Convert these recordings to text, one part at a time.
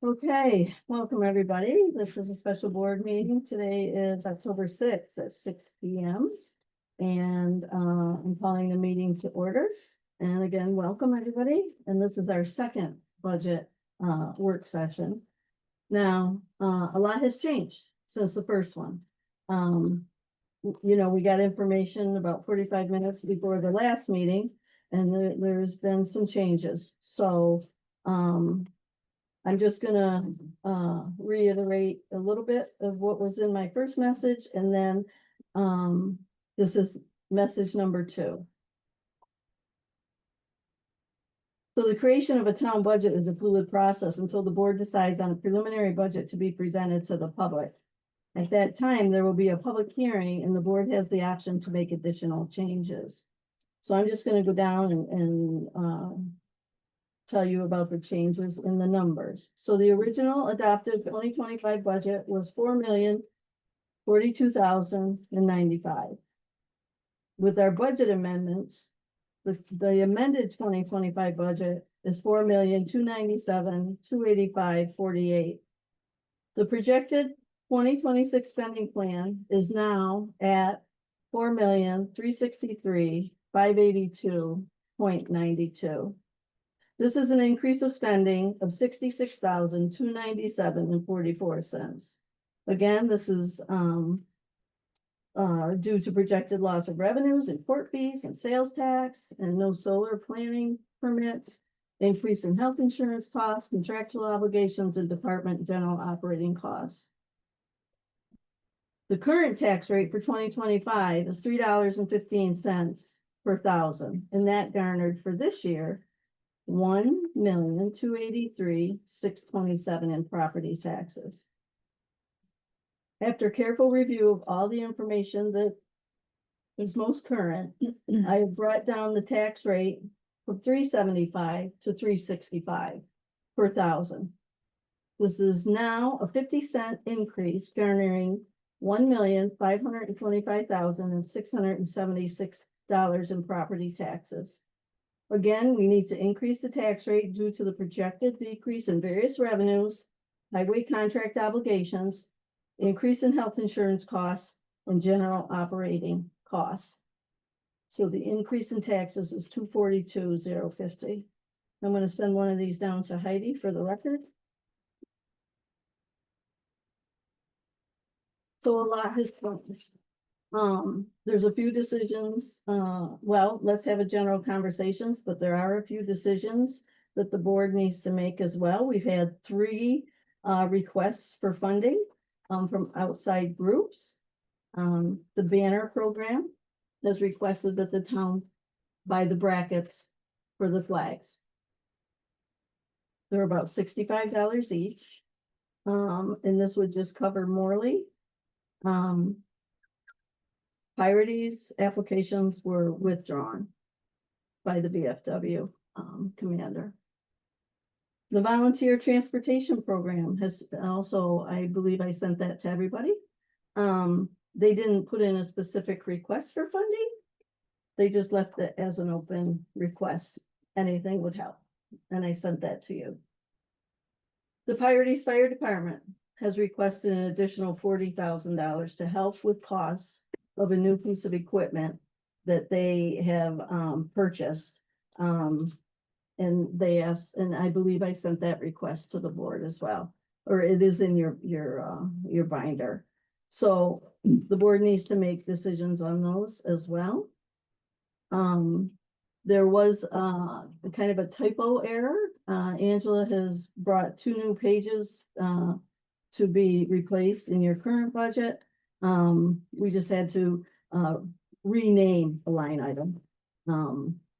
Okay, welcome everybody. This is a special board meeting. Today is October 6th at 6 p.m. And I'm calling the meeting to order. And again, welcome everybody. And this is our second budget work session. Now, a lot has changed since the first one. We got information about 45 minutes before the last meeting, and there's been some changes. So I'm just gonna reiterate a little bit of what was in my first message, and then this is message number 2. So the creation of a town budget is a fluid process until the board decides on a preliminary budget to be presented to the public. At that time, there will be a public hearing and the board has the option to make additional changes. So I'm just gonna go down and tell you about the changes in the numbers. So the original adopted 2025 budget was $4,042,095. With our budget amendments, the amended 2025 budget is $4,297,285.48. The projected 2026 spending plan is now at $4,363,582.92. This is an increase of spending of $66,297.44. Again, this is due to projected loss of revenues and court fees and sales tax and no solar planning permits, increase in health insurance costs, contractual obligations, and department general operating costs. The current tax rate for 2025 is $3.15 per thousand, and that garnered for this year $1,283,627 in property taxes. After careful review of all the information that is most current, I have brought down the tax rate from $3.75 to $3.65 per thousand. This is now a 50-cent increase, garnering $1,525,676 in property taxes. Again, we need to increase the tax rate due to the projected decrease in various revenues, highway contract obligations, increase in health insurance costs, and general operating costs. So the increase in taxes is $242,050. I'm going to send one of these down to Heidi for the record. So a lot has changed. There's a few decisions, well, let's have a general conversations, but there are a few decisions that the board needs to make as well. We've had 3 requests for funding from outside groups. The Banner program has requested that the town buy the brackets for the flags. They're about $65 each. And this would just cover Morley. Pirates applications were withdrawn by the VFW commander. The volunteer transportation program has also, I believe I sent that to everybody. They didn't put in a specific request for funding. They just left it as an open request. Anything would help. And I sent that to you. The Pirates Fire Department has requested an additional $40,000 to help with costs of a new piece of equipment that they have purchased. And they asked, and I believe I sent that request to the board as well, or it is in your binder. So the board needs to make decisions on those as well. There was kind of a typo error. Angela has brought 2 new pages to be replaced in your current budget. We just had to rename a line item.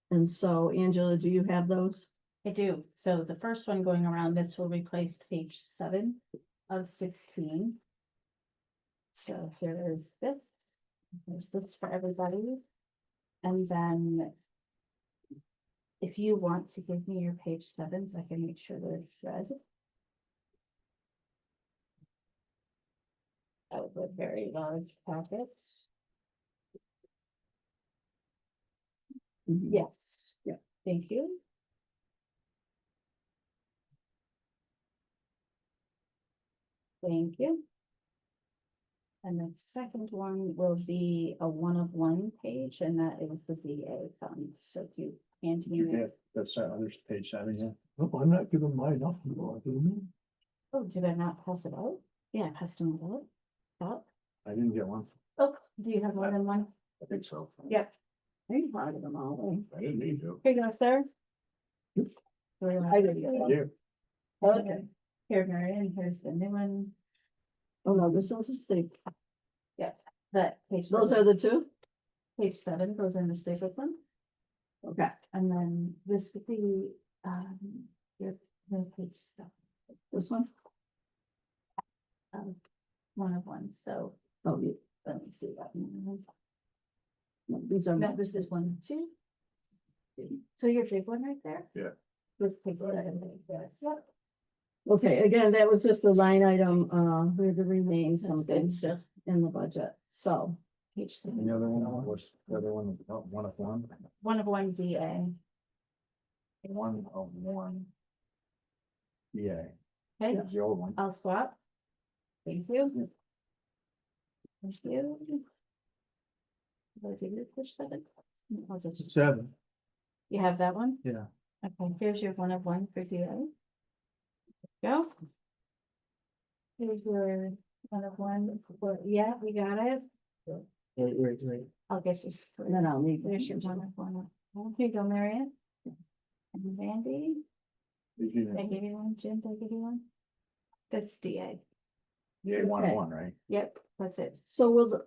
And so, Angela, do you have those? I do. So the first one going around, this will replace page 7 of 16. So here is this. There's this for everybody. And then if you want to give me your page 7s, I can make sure that it's read. Out of a very large packet. Yes. Yeah. Thank you. Thank you. And the second one will be a one-of-one page, and that is the VA fund, so if you hand me. That's under page 7, yeah. No, I'm not giving mine up. You want to give me? Oh, did I not pass it out? Yeah, I passed them out. Oh, I didn't get one. oh, do you have more than one? I think so. Yep, I provided them all. I didn't need to. here you go, sir. I didn't get one. Yeah. Okay, here, Marion, here's the new one, Oh, no, this one's a state. that page. Those are seven- the two? Page 7 goes in the staple one, Okay, and then this would be, your, the page stuff, this one? one-of-one, so Oh, yeah. let me see that. one. No, these are. No, this is 1, 2. So your big one right there? Yeah. This big one. Yep. Okay, again, that was just a line item, we had to rename That's something good stuff. in the budget, so. Page And 7. the other one was, the other one, one of one, One-of-one DA. one of one. Yeah, Okay, that's the old one. I'll swap. Thank you. Thank you. Did I give you push 7? I'll just- 7. You have that one? Yeah. Okay, here's your one-of-one for DA. Go. Here's your one-of-one, yeah, we got it. Wait. I'll get you. And then I'll need. There's your one-of-one. Here you go, Marion. And Andy, did I give you one, Jim, did I give you one? That's DA. Yeah, one of one, right? Yep, that's it. So will the,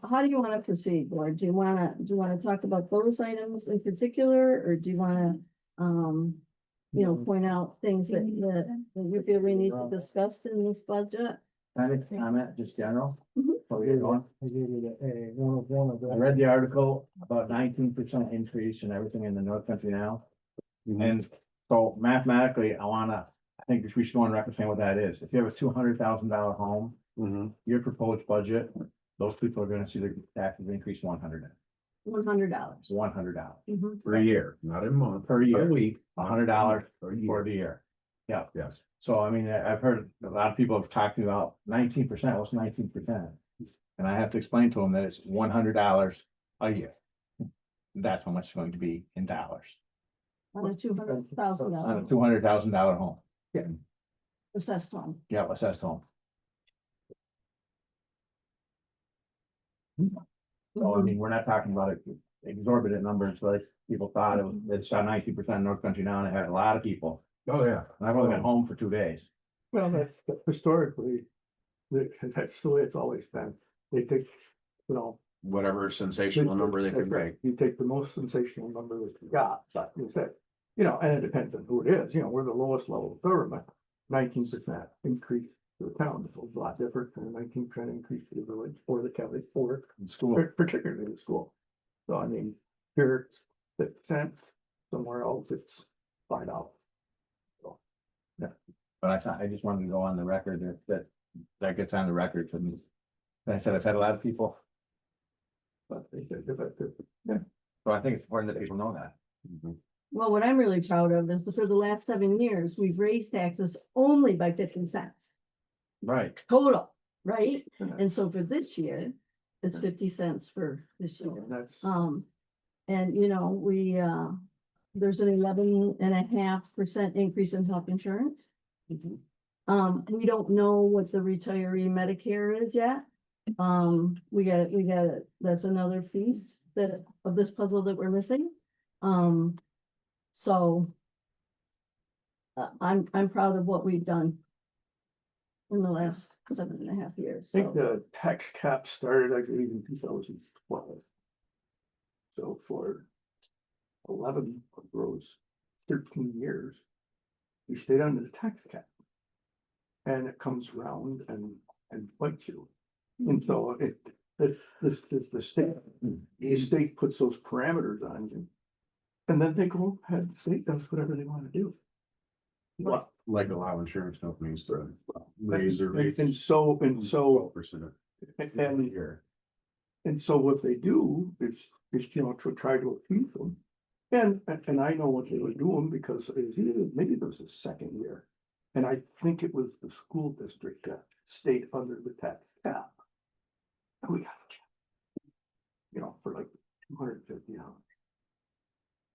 how do you wanna proceed, Board? Do you wanna talk about those items in particular, or do you wanna, you know, point out things that you feel we need to discuss in this budget? Kind of comment, just general. Mhm. So you're going. I gave you the one of I them. read the article about 19% increase in everything in the North Country now. And so mathematically, I think we should go on record saying what that is. If you have a $200,000 home, your proposed budget, those people are gonna see their taxes increase $100. $100. $100 Mhm. per year, Not a month. per year, A week. $100 Per for year. the year. Yeah, Yes. so I mean, I've heard a lot of people have talked about 19%, what's 19%? And I have to explain to them that it's $100 a year. That's how much it's going to be in dollars On a $200,000 on a $200,000 home. assessed home. Yeah, assessed home. So I mean, we're not talking about exorbitant numbers like people thought. It's 19% North Country now, and it had a lot of people. Oh, yeah. And I've only been home for 2 days. Well, that's historically, that's the way it's always been. They take, you know. Whatever sensational number they that's can right. make. You take the most sensational number that you got, but you said, you know, and it depends on who it is, you know, we're the lowest level of government. 19% increase to the town is a lot different than a 19% increase to the village or the county or In school, particularly the school. So I mean, here it's 6 cents, somewhere else it's $5. but I just wanted to go on the record that gets on the record for me. Like I said, I've had a lot of people, But they said, so I think it's important that people know that. Well, what I'm really proud of is that for the last 7 years, we've raised taxes only by 50 cents Right. total, right? Yeah. And so for this year, it's 50 cents for this year. that's, And you know, there's an 11.5% increase in health insurance. We don't know what the retiree Medicare is yet. We got it, that's another piece of this puzzle that we're missing. So. I'm proud of what we've done. In the last 7.5 years, I think so, the tax cap started, I believe, in 2012. So for 11 of those 13 years, we stayed under the tax cap. And it comes around and bites you. And so the state puts those parameters on you. And then they go ahead, the state does whatever they want to do. What, like allow insurance companies to raise their rates. And so 12%. and Here. And so what they do is, you know, to try to appease them. And I know what they were doing because it was either, maybe it was the second year. And I think it was the school district that stayed under the tax cap. And we got a check, you know, for like $250.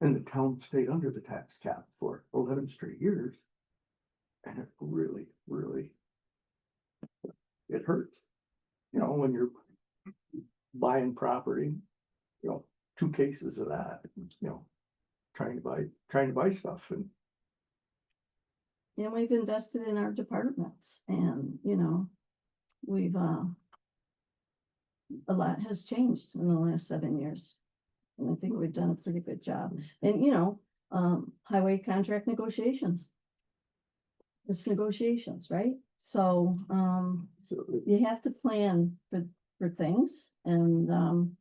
And the town stayed under the tax cap for 11 straight years. And it really, really, it hurts. You know, when you're buying property, you know, 2 cases of that, you know, trying to buy stuff and And we've invested in our departments and, you know, we've, a lot has changed in the last 7 years. And I think we've done a pretty good job. And, you know, highway contract negotiations. It's negotiations, right? So, so you have to plan for things and,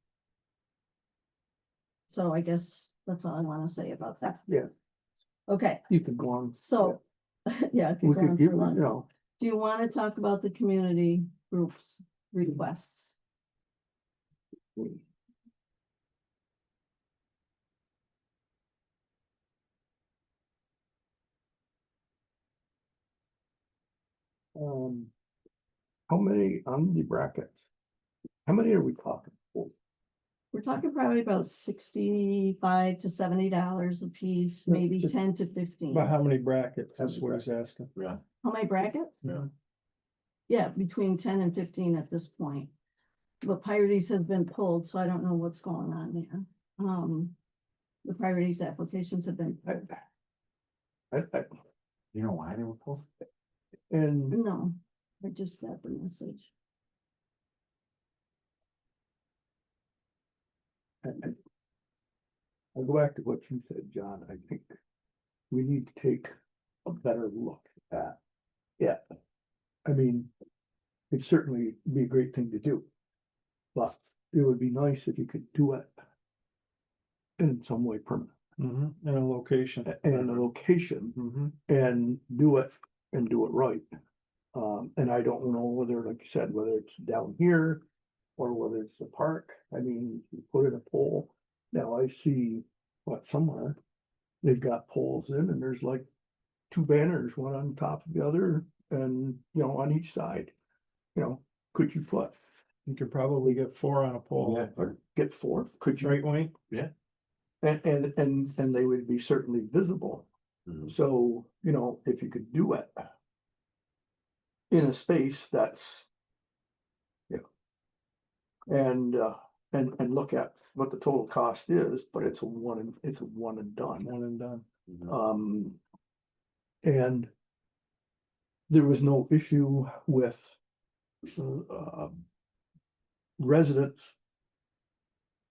so I guess that's all I want to say about that. Yeah. Okay, you could go on. so, yeah, I could We go could on give, for lunch. you know, Do you want to talk about the community groups requests? um, how many on the brackets? How many are we talking? We're talking probably about $65 to $70 a piece, No, maybe just 10 to 15. About how many brackets How is many what he's asking. Yeah. How many brackets? Yeah. Yeah, between 10 and 15 at this point. But priorities have been pulled, so I don't know what's going on there. The priorities applications have been, You know why they were pulled? And no, I just got the message. I'll go back to what you said, John. I think we need to take a better look at it. I mean, it'd certainly be a great thing to do. But it would be nice if you could do it in some way permanent, In a location. and a location, Mhm. and do it right. And I don't know whether, like you said, whether it's down here or whether it's the park. I mean, you put in a pole. Now I see somewhere they've got poles in and there's like 2 banners, one on top of the other and, you know, on each side. You know, could you put, You could probably get 4 on a pole. Yeah. or get 4? Could you? Right, Wayne? And they would be certainly visible. Mhm. So, you know, if you could do it in a space that's, you know, and look at what the total cost is, but it's a one and done. One and done. Mhm. And there was no issue with residents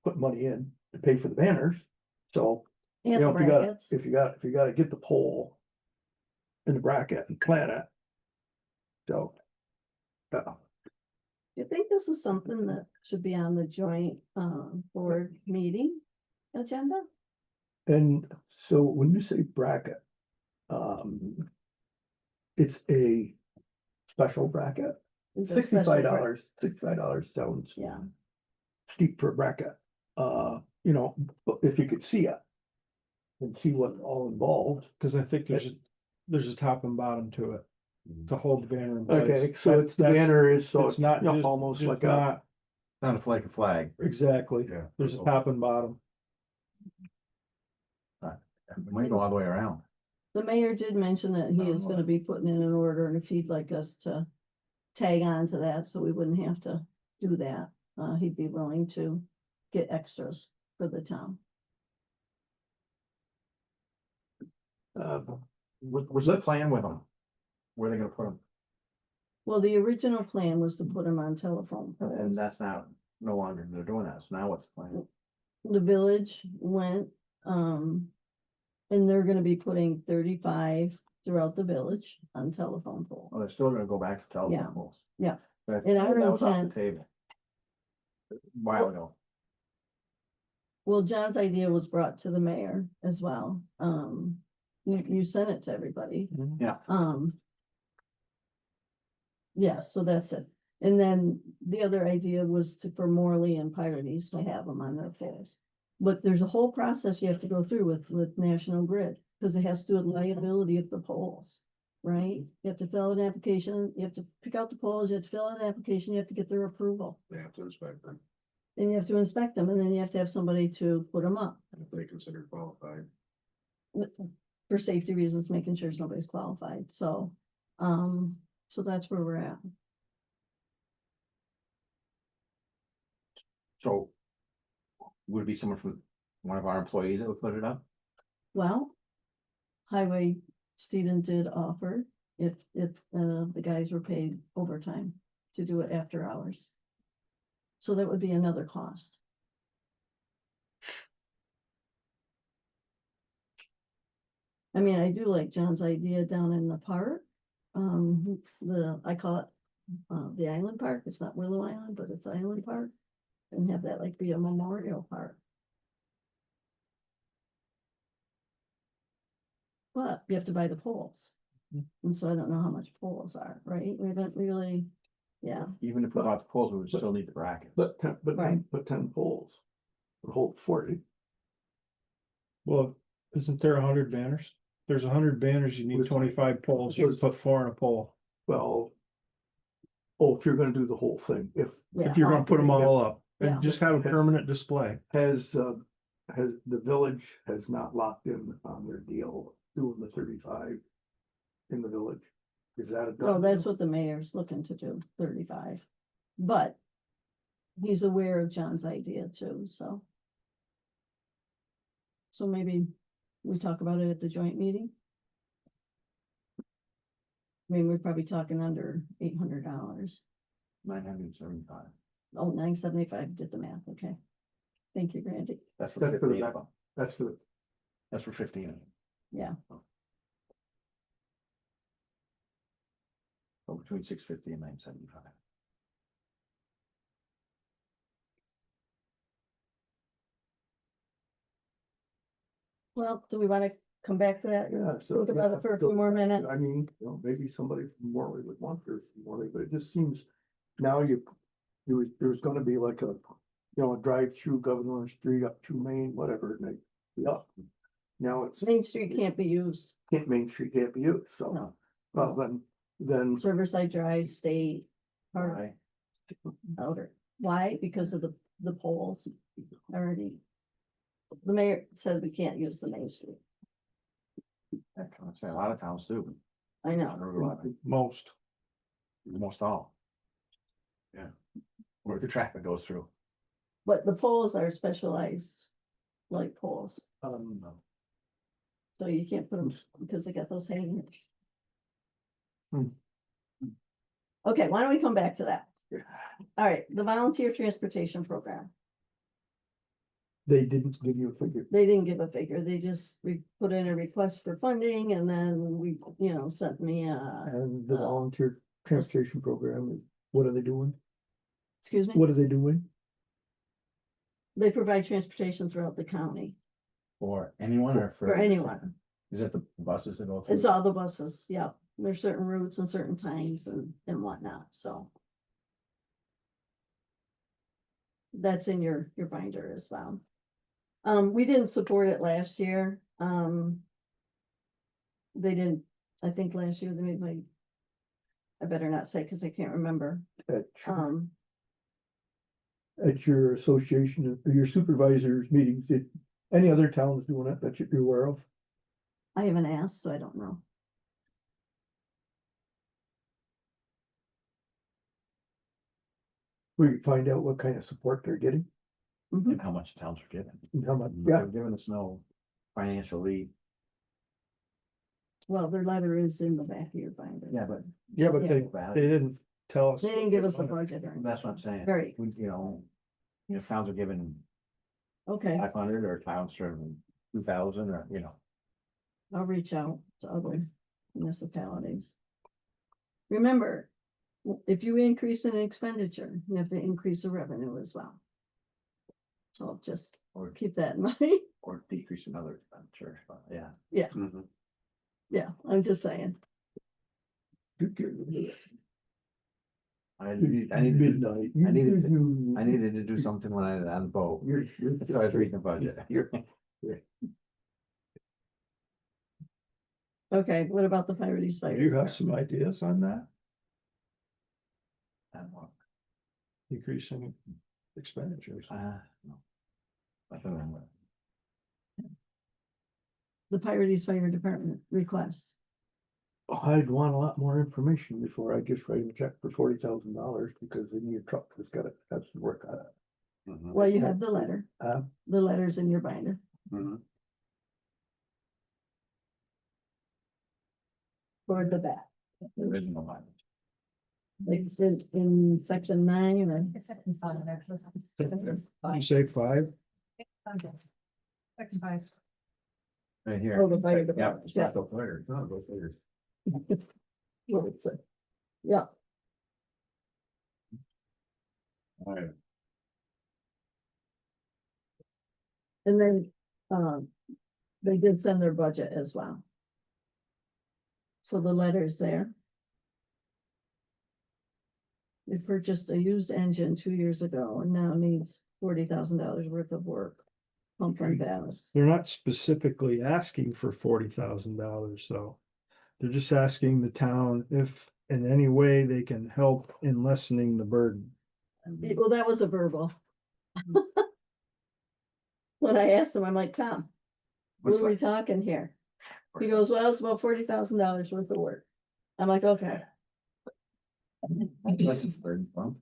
put money in to pay for the banners. So, you And know, the if brackets. you gotta get the pole in the bracket and plant it. So, You think this is something that should be on the joint, board meeting agenda? and so when you say bracket, it's a special bracket, Is it special $65 sounds Yeah, steep for a bracket. You know, but if you could see it and see what's all involved. Cause I think there's a top and bottom to it, to hold the banner in place. Okay, so That- it's the that's- banner is, so It's it's not you know, just. almost just like a, not- Not like a flag. Exactly. Yeah. There's a top and bottom. It might go all the way around. the mayor did mention that he is gonna be putting in an order, and if he'd like us to tag on to that, so we wouldn't have to do that, he'd be willing to get extras for the town. What's the plan with them? Where are they gonna put them? Well, the original plan was to put them on telephone And poles. that's not, no longer, they're doing that, so now what's the plan? The village went, and they're gonna be putting 35 throughout the village on telephone poles. Well, they're still gonna go back to Yeah, telephone poles. yeah. That's, And our that was off the intent- table. A while ago. Well, John's idea was brought to the mayor as well. You sent it to everybody. Yeah. Yeah, so that's it. And then the other idea was for Morley and Pirates to have them on their poles. But there's a whole process you have to go through with National Grid, because it has to do with liability of the poles. right? You have to fill out an application, you have to pick out the poles, you have to fill out an application, you have to get their approval. They have to inspect them, Then you have to inspect them, and then you have to have somebody to put them up. if they consider qualified. For safety reasons, making sure somebody's qualified, so, so that's where we're at. So. Would it be someone from one of our employees that would put it up? Well, Highway Stephen did offer if the guys were paid overtime to do it after hours. So that would be another cost. I mean, I do like John's idea down in the park. I call it, the Island Park. It's not Willow Island, but it's Island Park. And have that like be a memorial park. But you have to buy the poles. And so I don't know how much poles are, right? We haven't really, yeah, Even if we bought the poles, we would still need the bracket. But ten, Right. but 10 poles would hold 40. Well, isn't there 100 banners? There's 100 banners, you need With- 25 poles, you with- put 4 in a pole. Well, oh, if you're gonna do the whole thing, yeah. If you're gonna put them all up, Yeah. and just have a permanent display. has the village has not locked in on their deal doing the 35 in the village. Is that a? No, done that's deal? what the mayor's looking to do, 35. But he's aware of John's idea too, so. So maybe we talk about it at the joint meeting. I mean, we're probably talking under $800. $975. Oh, 975, did the math, okay. Thank you, Randy. That's for That's for the 15 of them. That's for, That's for 15 of them. Yeah, So between 650 and 975. well, do we want to come back to that? yeah, so. Think about it for a few more minutes. I mean, you know, maybe somebody from Morley would want their Morley, but it just seems now there's gonna be like a, a drive through Governor Street up to Main, whatever, and they, yeah. Now it's, Main Street can't be used, Main Street can't be used, so, no. well, then, Riverside Drive, State, Park, Right. Outer. Why? Because of the poles already. The mayor said we can't use the Main Street. I'd say a lot of towns do. I know. Not Route 11, Most. Almost all. Yeah. Where the traffic goes through. But the poles are specialized light poles, so you can't put them because they got those hangers. Hmm. Okay, why don't we come back to that? Yeah. All right, the volunteer transportation program. they didn't give you a figure. They didn't give a figure. They just put in a request for funding and then we, sent me And the Uh, volunteer transportation program is, what are they doing? excuse me, What are they doing? they provide transportation throughout the county For anyone or for anyone. Is it the buses that go through? It's all the buses, yeah. There's certain routes and certain times and whatnot, so. That's in your binder as well. We didn't support it last year. They didn't, I think last year they made like. I better not say, cause I can't remember. At your association, or your supervisors meetings, did any other towns doing it that you're aware of? I haven't asked, so I don't know. We find out what kind of support they're getting Mhm. And how much towns are given. and how much, They're yeah, giving us no financial aid. Well, their letter is in the back of your binder. Yeah, but Yeah, but Yeah. they didn't tell us. They didn't give us a budget or anything. that's what I'm saying. Right. If towns are given Okay, 500 or towns are 2,000 or, I'll reach out to other municipalities. Remember, if you increase an expenditure, you have to increase the revenue as well. So just or, keep that in mind. or decrease another expenditure, but yeah. Mhm. Yeah, I'm just saying. I needed, I needed, midnight. I needed to do something when I was on the boat. You're. So I was reading the budget. You're. Okay, what about the Coyotes Do fire? you have department? some ideas on that? No. Decreasing expenditures. No. I don't know. The Coyotes fire department requests. I'd want a lot more information before I just write a check for $40,000 because then your truck has got to have some work on it. Mhm. Well, you have the letter, Uh, the letter's in your binder. Mhm. Toward the back. The original one. Like in section 9 and. It's second fund, actually. You say 5? Right here. Oh, the fire Yeah, department, it's yeah. not the fire. No, go figure. What it said. Yeah, All right. and then, they did send their budget as well. So the letter's there. They purchased a used engine 2 years ago and now needs $40,000 worth of work. Pump and valves. They're not specifically asking for $40,000, though. They're just asking the town if in any way they can help in lessening the burden. Well, that was a verbal. When I asked him, I'm like, Tom, what What's are we that? talking here? He goes, well, it's about $40,000 worth of work. I'm like, okay. This is third one.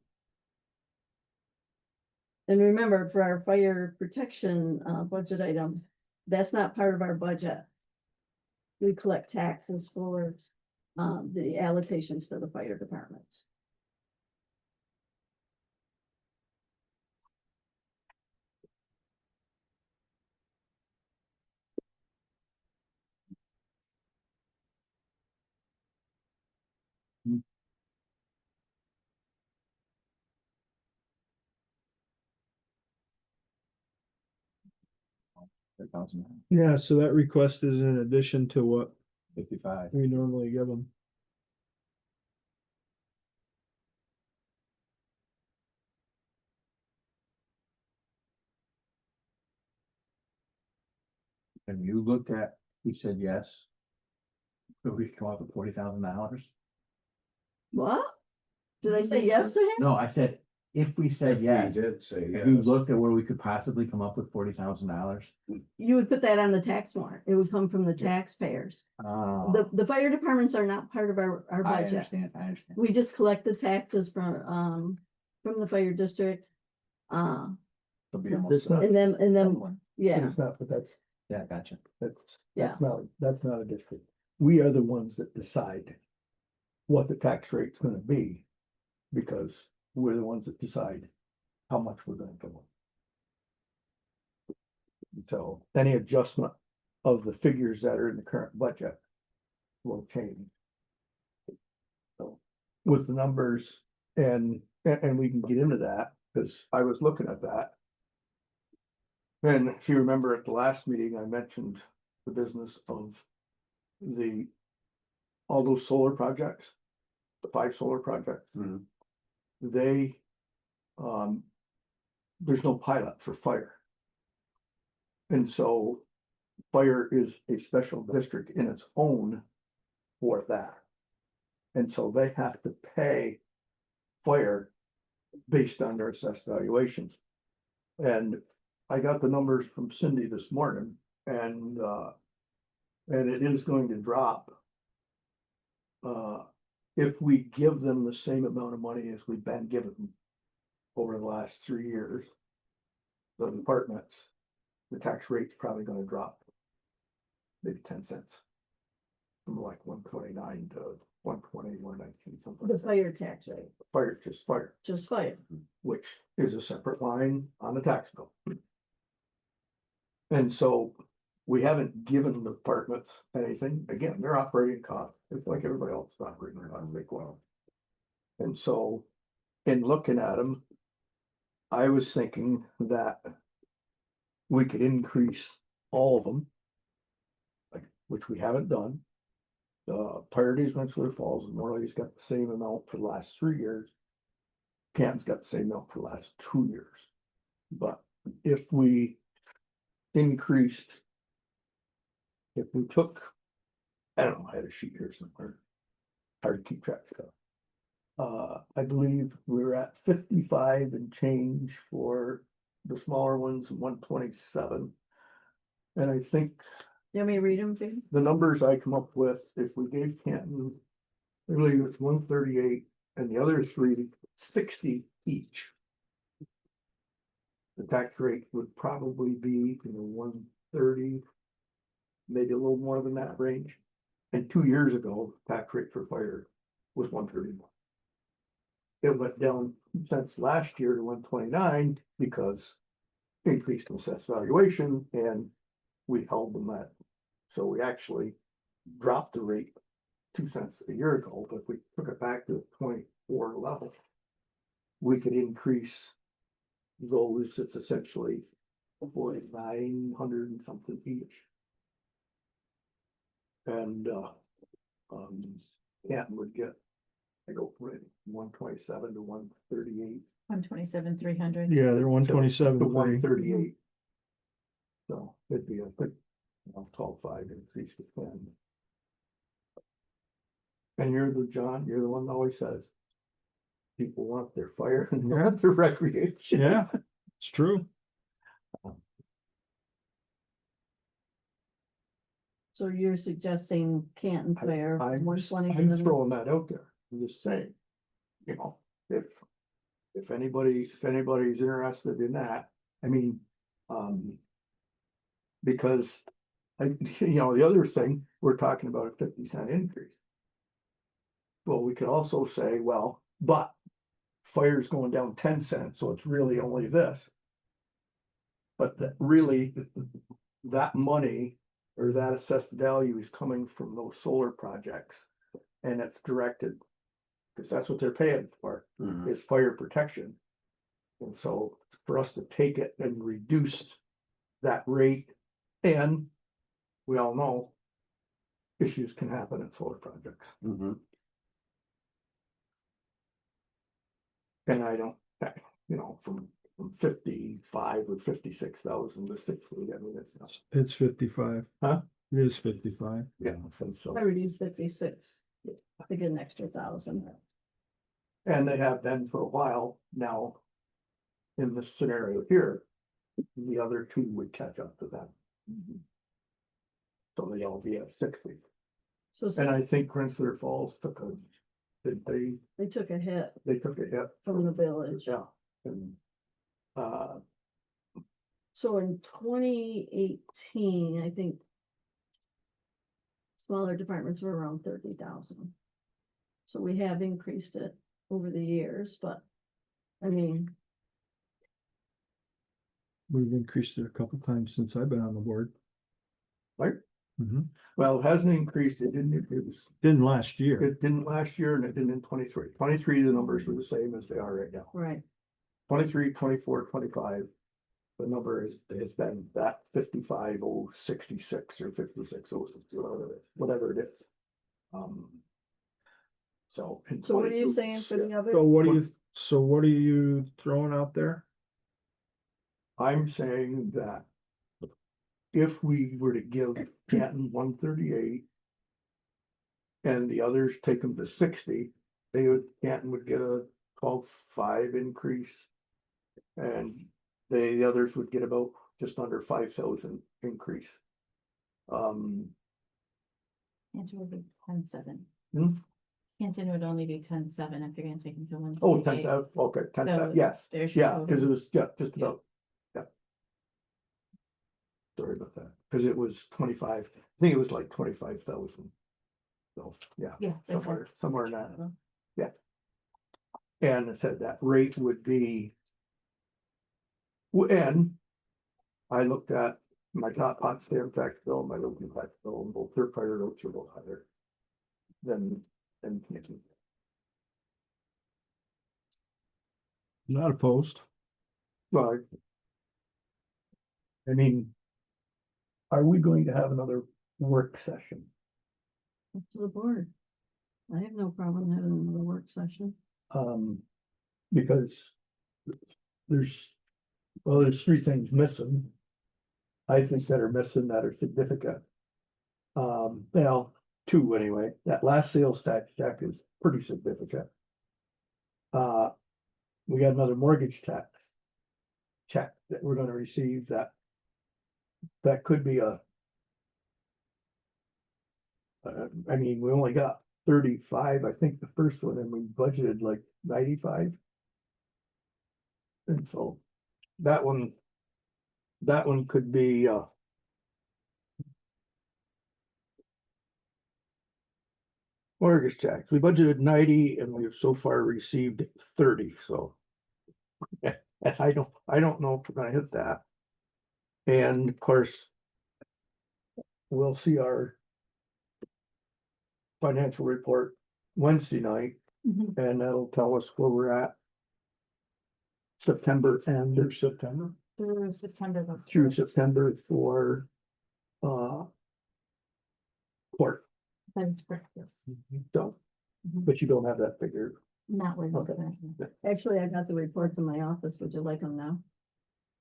And remember, for our fire protection budget item, that's not part of our budget. We collect taxes for the allocations for the fire department. Yeah, so that request is in addition to what 55. we normally give them. And you looked at, he said yes. So we come up with $40,000. What? Did I say yes to him? No, I said, if we said If we yes, did say have yes. you looked at where we could possibly come up with $40,000? You would put that on the tax warrant. It would come from the taxpayers. The fire departments are not part of our I budget. understand, I understand. We just collect the taxes from the fire district. It'll be almost- It's not, And then, yeah, it's not, but Yeah, gotcha. Yeah. that's not a district. We are the ones that decide what the tax rate's gonna be. Because we're the ones that decide how much we're gonna go. So any adjustment of the figures that are in the current budget will change. So with the numbers and we can get into that, because I was looking at that. And if you remember at the last meeting, I mentioned the business of all those solar projects, the 5 solar projects. Mhm. They, there's no pilot for fire. And so fire is a special district in its own for that. And so they have to pay fire based on their assessed valuations. And I got the numbers from Cindy this morning and it is going to drop. If we give them the same amount of money as we've been giving them over the last 3 years, the departments, the tax rate's probably gonna drop maybe 10 cents. From like 129 to 120, 119, something the like that. fire tax rate, Fire, just fire, just fire. which is a separate line on the tax bill. And so we haven't given the departments anything. Again, they're operating costs. It's like everybody else is operating costs, they go out. And so in looking at them, I was thinking that we could increase all of them, like, which we haven't done. Priorities Rensselaer Falls and Morley's got the same amount for the last 3 years. Canton's got the same amount for the last 2 years. But if we increased, if we took I don't know, I had a sheet here somewhere. Hard to keep track of stuff. I believe we're at 55 and change for the smaller ones, 127. And I think You want me to read them, Jim? the numbers I come up with, if we gave Canton, I believe it's 138 and the other three 60 each. The tax rate would probably be in the 130, maybe a little more than that range. And 2 years ago, tax rate for fire was 131. It went down since last year to 129 because increased in assessed valuation and we held them at. So we actually dropped the rate 2 cents a year ago, but if we took it back to the 24 level, we could increase those, it's essentially 4,900 and something each. And Canton would get, I go from 127 to 138. 127, 300. Yeah, they're 127. To 138. So it'd be a good, 12.5 increase to 10. And you're the one that always says. People want their fire and they want their recreation. Yeah, it's true. So you're suggesting Canton Fair, I'm 120? I'm throwing that out there, I'm just saying, you know, if anybody's interested in that, I mean, because the other thing, we're talking about a 50-cent increase. Well, we could also say, well, but fire's going down 10 cents, so it's really only this. But that really, that money or that assessed value is coming from those solar projects. And it's directed, because that's what they're paying for, is fire protection. And so for us to take it and reduce that rate, and we all know issues can happen in solar projects. And I don't, from 55 or 56,000 to 60, I mean, it's not. It's 55. Huh? It is 55. Yeah, and so, I reduced 56, to get an extra 1,000. and they have been for a while now. In this scenario here, the other two would catch up to them. So they'd all be at 60. So And I think Rensselaer Falls took a, they took a hit they took a hit. from the village. Yeah, and, So in 2018, I think smaller departments were around 30,000. So we have increased it over the years, but I mean, We've increased it a couple times since I've been on the board. Right. Mhm. well, it hasn't increased, it Didn't last year. it didn't last year and it didn't in 23. 23, the numbers were the same as they are right now. right, 23, 24, 25. The number has been that 55,066 or 56,060, whatever it is. So. in so what are you 22, saying for the other? So what are you throwing out there? I'm saying that. If we were to give Canton 138. And the others take them to 60, Canton would get a 12.5 increase. And the others would get about just under 5,000 increase. Canton would be 10.7. Hmm? Canton would only be 10.7 if you're gonna take them to 1. Oh, 10,000, okay, 10,000, yes, There's your yeah, because it total. was, just about, yeah. Sorry about that, because it was 25, I think it was like 25,000. So, yeah, Yeah. somewhere in that, yeah. And it said that rate would be. And I looked at my top hot stamp tax bill, my local tax bill, and both their fire notes are both higher. Than Canton. Not opposed. Well, I mean. Are we going to have another work session? Up to the board. I have no problem having another work session. Because. There's 3 things missing. I think that are missing that are significant. Well, two anyway. That last sales tax check is pretty significant. We got another mortgage tax check that we're gonna receive that could be I mean, we only got 35, I think the first one, and we budgeted like 95. And so that one could be mortgage tax. We budgeted 90 and we've so far received 30, so. And I don't know if we're gonna hit that. And of course, we'll see our financial report Wednesday night, Mhm. and that'll tell us where we're at. September and Through September. Through September. that's through correct. September for court, That is correct, yes. so, Mhm. but you don't have that figure. Not with. Okay. Actually, I got the reports in my office. Would you like them now?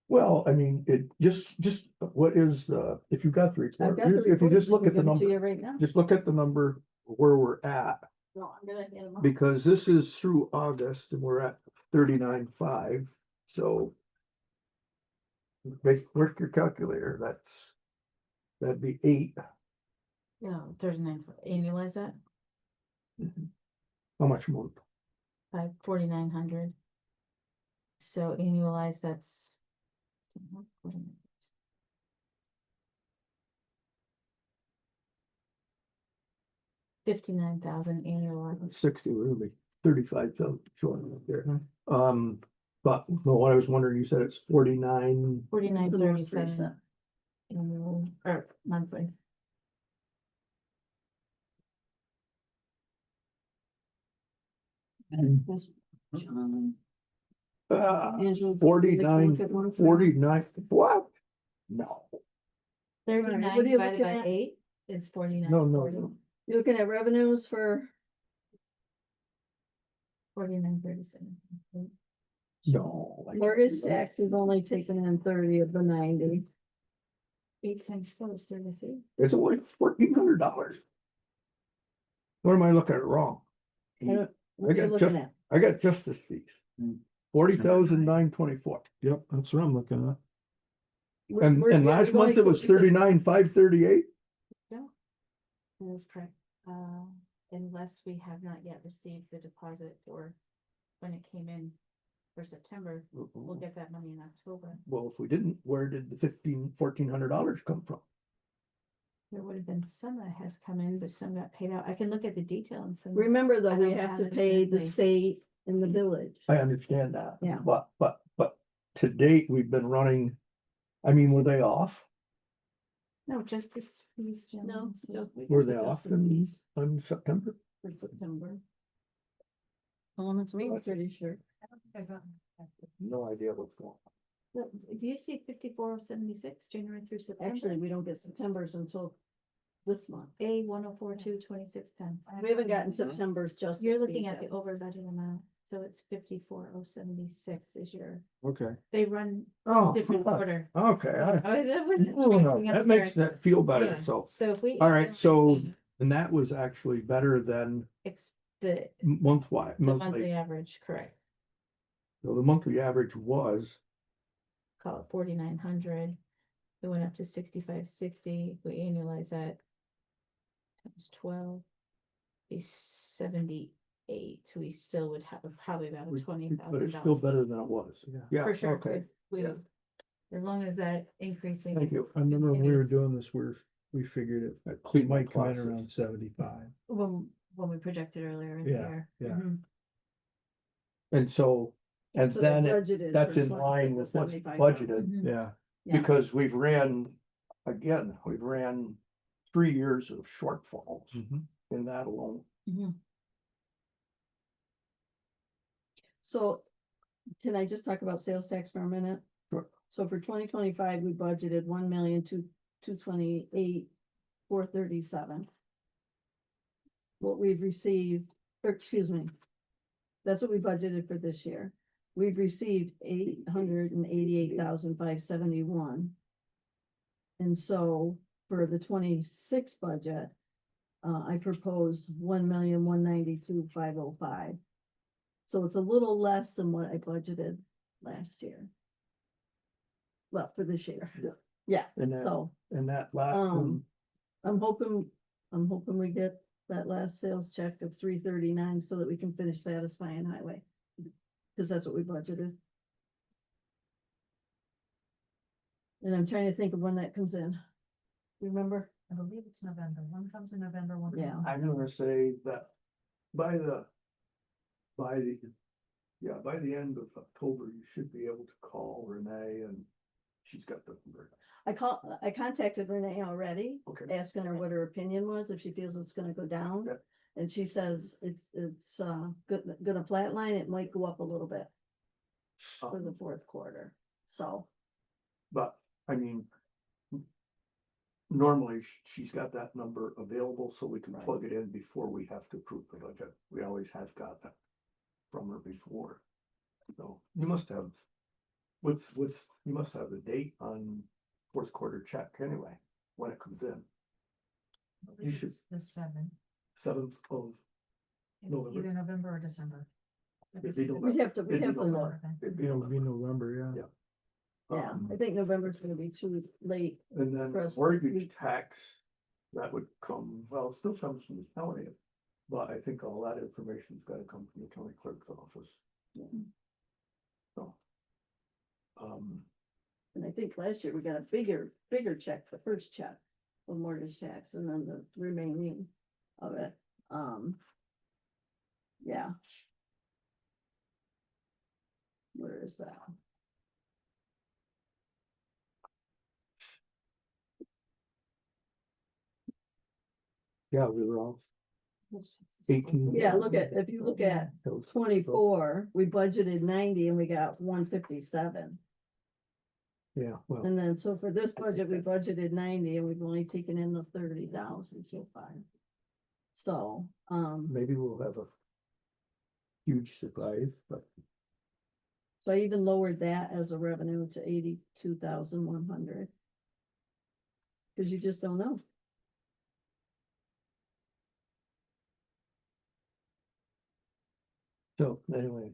Well, I mean, it just, what is, if you got the I've report, got the if you reports, just I look can at the give 'em to number, you right now. just look at the number where we're at, No, I'm gonna hand 'em out. because this is through August and we're at 39.5, so. Work your calculator, that'd be 8. No, 39, annualize that, How much more? by 4,900. So annualize, that's. 59,000 annualized. 60, really, 35,000 short right there. But no, what I was wondering, you said it's 49. It's 49, the most 37 recent. annual, or monthly. Yes, John. Uh, Angela, 49, look at one second. 49, what? No, 39 what are you divided looking by at? 8 is 49. No, no. You're looking at revenues for, 49.37. no. mortgage tax is only taken in 30 of the 90. 8 times 4 is 33. It's only $1,400. What am I looking at wrong? What are I you got looking just, at? I got justice fees. Hmm. 40,924. Yep, that's what I'm looking at. And last month it was 39,538. That is correct. Unless we have not yet received the deposit for when it came in for September, we'll get that money in October. Well, if we didn't, where did the $1,400 come from? There would have been some that has come in, but some got paid out. I can look at the detail and some. Remember though, I we don't have to have it pay the exactly. state and the village. I understand that. Yeah. But to date, we've been running, I mean, were they off? No, justice fees. No, general, no, we Were got they the off justice fees in September? for September. Oh, that's me, I'm pretty sure. No idea what's going on. Do you see 54,76 January through September? Actually, we don't get September's until this month. A 1042 2610. We haven't gotten September's just. You're looking at the over budget amount, so it's 54,076 is your, Okay. they run Oh, different order. okay, Oh, that wasn't. that makes that feel better, Yeah. so, So if we. all right, so, and that was actually better than The monthly. monthly average, correct, So the monthly average was, call it 4,900. It went up to 6,560, we annualize that. Times 12. Is 78, we still would have probably about a but it's still $20,000. better than it was. Yeah, For sure, okay, we, yeah. as long as that increasing. Thank you. I remember when we were continues. doing this, we figured it That cleaned my might come in classes. around 75. When we projected earlier in the Yeah, year. yeah. Mhm. And so, and So the then budget is that's for in line with what's 75,000. budgeted, Mhm. Yeah, Yeah. because we've ran 3 years of shortfalls mhm. in that alone. Mhm. So can I just talk about sales tax for a minute? Sure. So for 2025, we budgeted 1,228,437. What we've received, or excuse me, that's what we budgeted for this year. We've received 888,571. And so for the 26 budget, I proposed 1,192,505. So it's a little less than what I budgeted last year. Well, for this year. Yeah. Yeah, And that, so, and that last one, I'm hoping we get that last sales check of 339 so that we can finish satisfying highway. Cause that's what we budgeted. And I'm trying to think of when that comes in. Remember? I believe it's November. One comes in November, one. comes Yeah. in- I'm gonna say that by the, by the, yeah, by the end of October, you should be able to call Renee and she's got the number. I contacted Renee already, Okay. asking her what her opinion was, if she feels it's gonna go down. Yeah. And she says it's gonna flatline, it might go up a little bit for the fourth quarter, so. But, I mean. Normally, she's got that number available, so we can Right. plug it in before we have to approve the budget. We always have got that from her before. So you must have, you must have the date on fourth quarter check anyway, when it comes in, I believe should- it's The 7th. 7th of November. Either November or December. If It'd it's be either- November. We have to It'd be look. November, okay. It'd be it'll be November. November, Yeah. Yeah, Um, I think November's gonna be too late. And then for us to mortgage read. tax, that would come, well, it still comes from the county. But I think all that information's gotta come from the county clerk's office. So. And I think last year we got a bigger check, the first check of mortgage tax and then the remaining of it. Yeah. Where is that? Yeah, we were off 18. Yeah, if you look at those. 24, we budgeted 90 and we got 157. Yeah, well, And then, so for this budget, we budgeted 90 and we've only taken in the 30,000 so far. So, maybe we'll have a huge surprise, but so I even lowered that as a revenue to 82,100. Cause you just don't know. so anyway.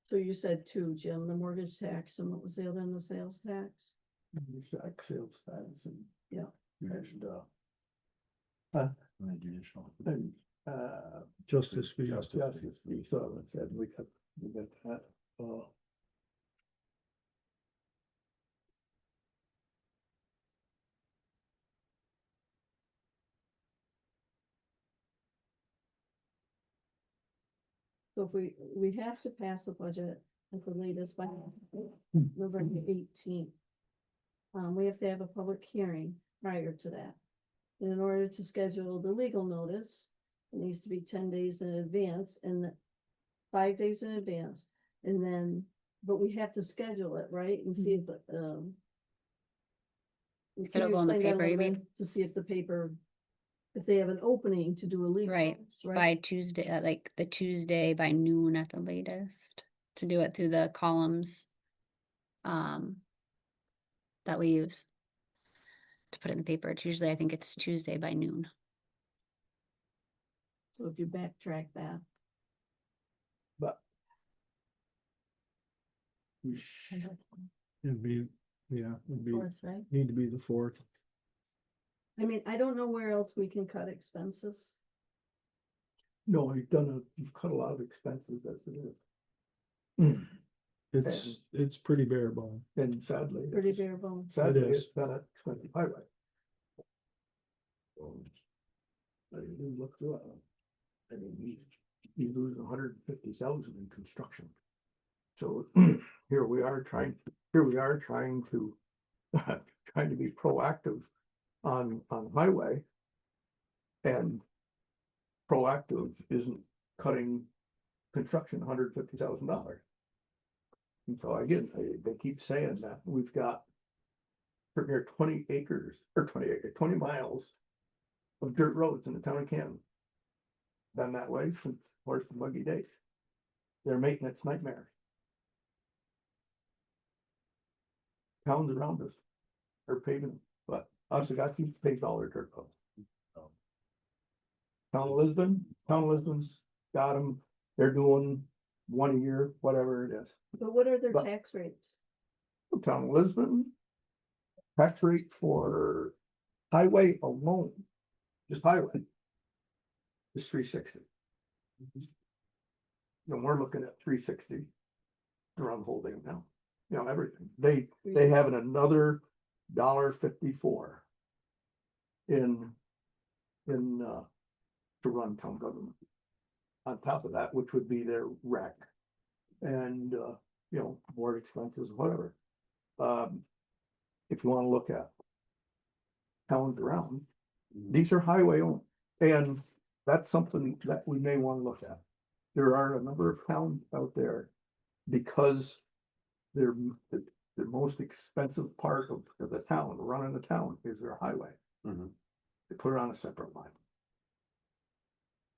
So you said two, Jim, the mortgage tax and what was the other in the sales tax? Sales tax and. Yeah. And, Judicial. and, justice fee. justice, we saw it said we got that, So if we have to pass the budget at the latest by November 18th. We have to have a public hearing prior to that. And in order to schedule the legal notice, it needs to be 10 days in advance and 5 days in advance. And then, but we have to schedule it, right? And see if, can It'll you go in the explain that a paper, you little bit? mean? To see if the paper, if they have an opening to do a legal. Right, notice, by Tuesday, like the Tuesday by noon at the latest, to do it through the columns. That we use. To put it in the paper, it's usually, I think it's Tuesday by noon. So if you backtrack that, but. It'd be, yeah, it'd be, fourth, right? need to be the 4th. I mean, I don't know where else we can cut expenses. No, you've cut a lot of expenses as it is. It's pretty bare bone. And sadly. Pretty it's- bare bones. Sadly, It is. it's been an expensive highway. I didn't look through it. I mean, he's losing 150,000 in construction. So here we are trying to, trying to be proactive on highway. And proactive isn't cutting construction $150,000. And so again, they keep saying that we've got pretty near 20 acres, or 20 miles of dirt roads in the town of Canton. Been that way since horse and buggy days. They're maintenance nightmares. Towns around us are paving, them, but Oshkosh pays all their dirt roads. Town of Lisbon's got them, they're doing one a year, whatever it is. But what are their But- tax rates? Town of Lisbon. Tax rate for highway alone, just highway. Is 360. And we're looking at 360. Around the whole thing now, you know, everything, they have another $1.54. In to run town government. On top of that, which would be their rec. And you know, board expenses, whatever. If you wanna look at towns around, these are highway owned, and that's something that we may wanna look at. There are a number of towns out there, because they're the most expensive part of the town, running the town is their highway. Mhm. They put it on a separate line.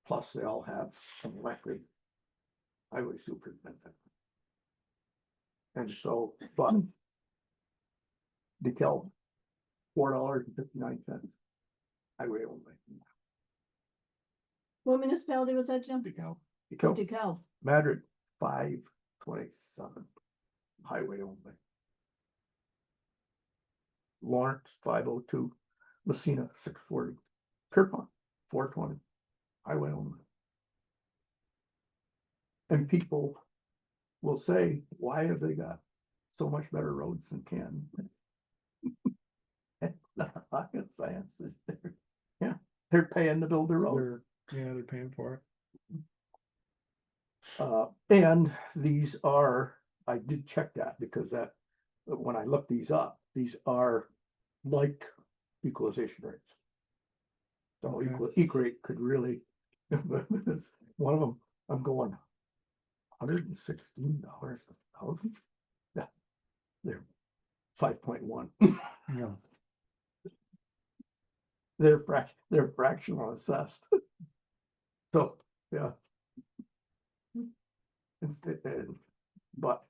Plus, they all have an elected highway superintendent. And so, but DeKalb, $4.59. Highway only. What municipality was that, Jim? DeKalb, DeKalb. Madrid, 527. Highway only. Lawrence, 502. Messina, 640. Pierpont, 420. Highway only. And people will say, why have they got so much better roads than Canton? And the rocket science is there. Yeah, they're paying to build the roads. They're paying for it. And these are, I did check that because that, when I looked these up, these are like equalization rates. So Okay. equate could really, one of them, I'm going $116 a thousand. Yeah, they're 5.1. Yeah. They're fractional assessed. So, yeah. But.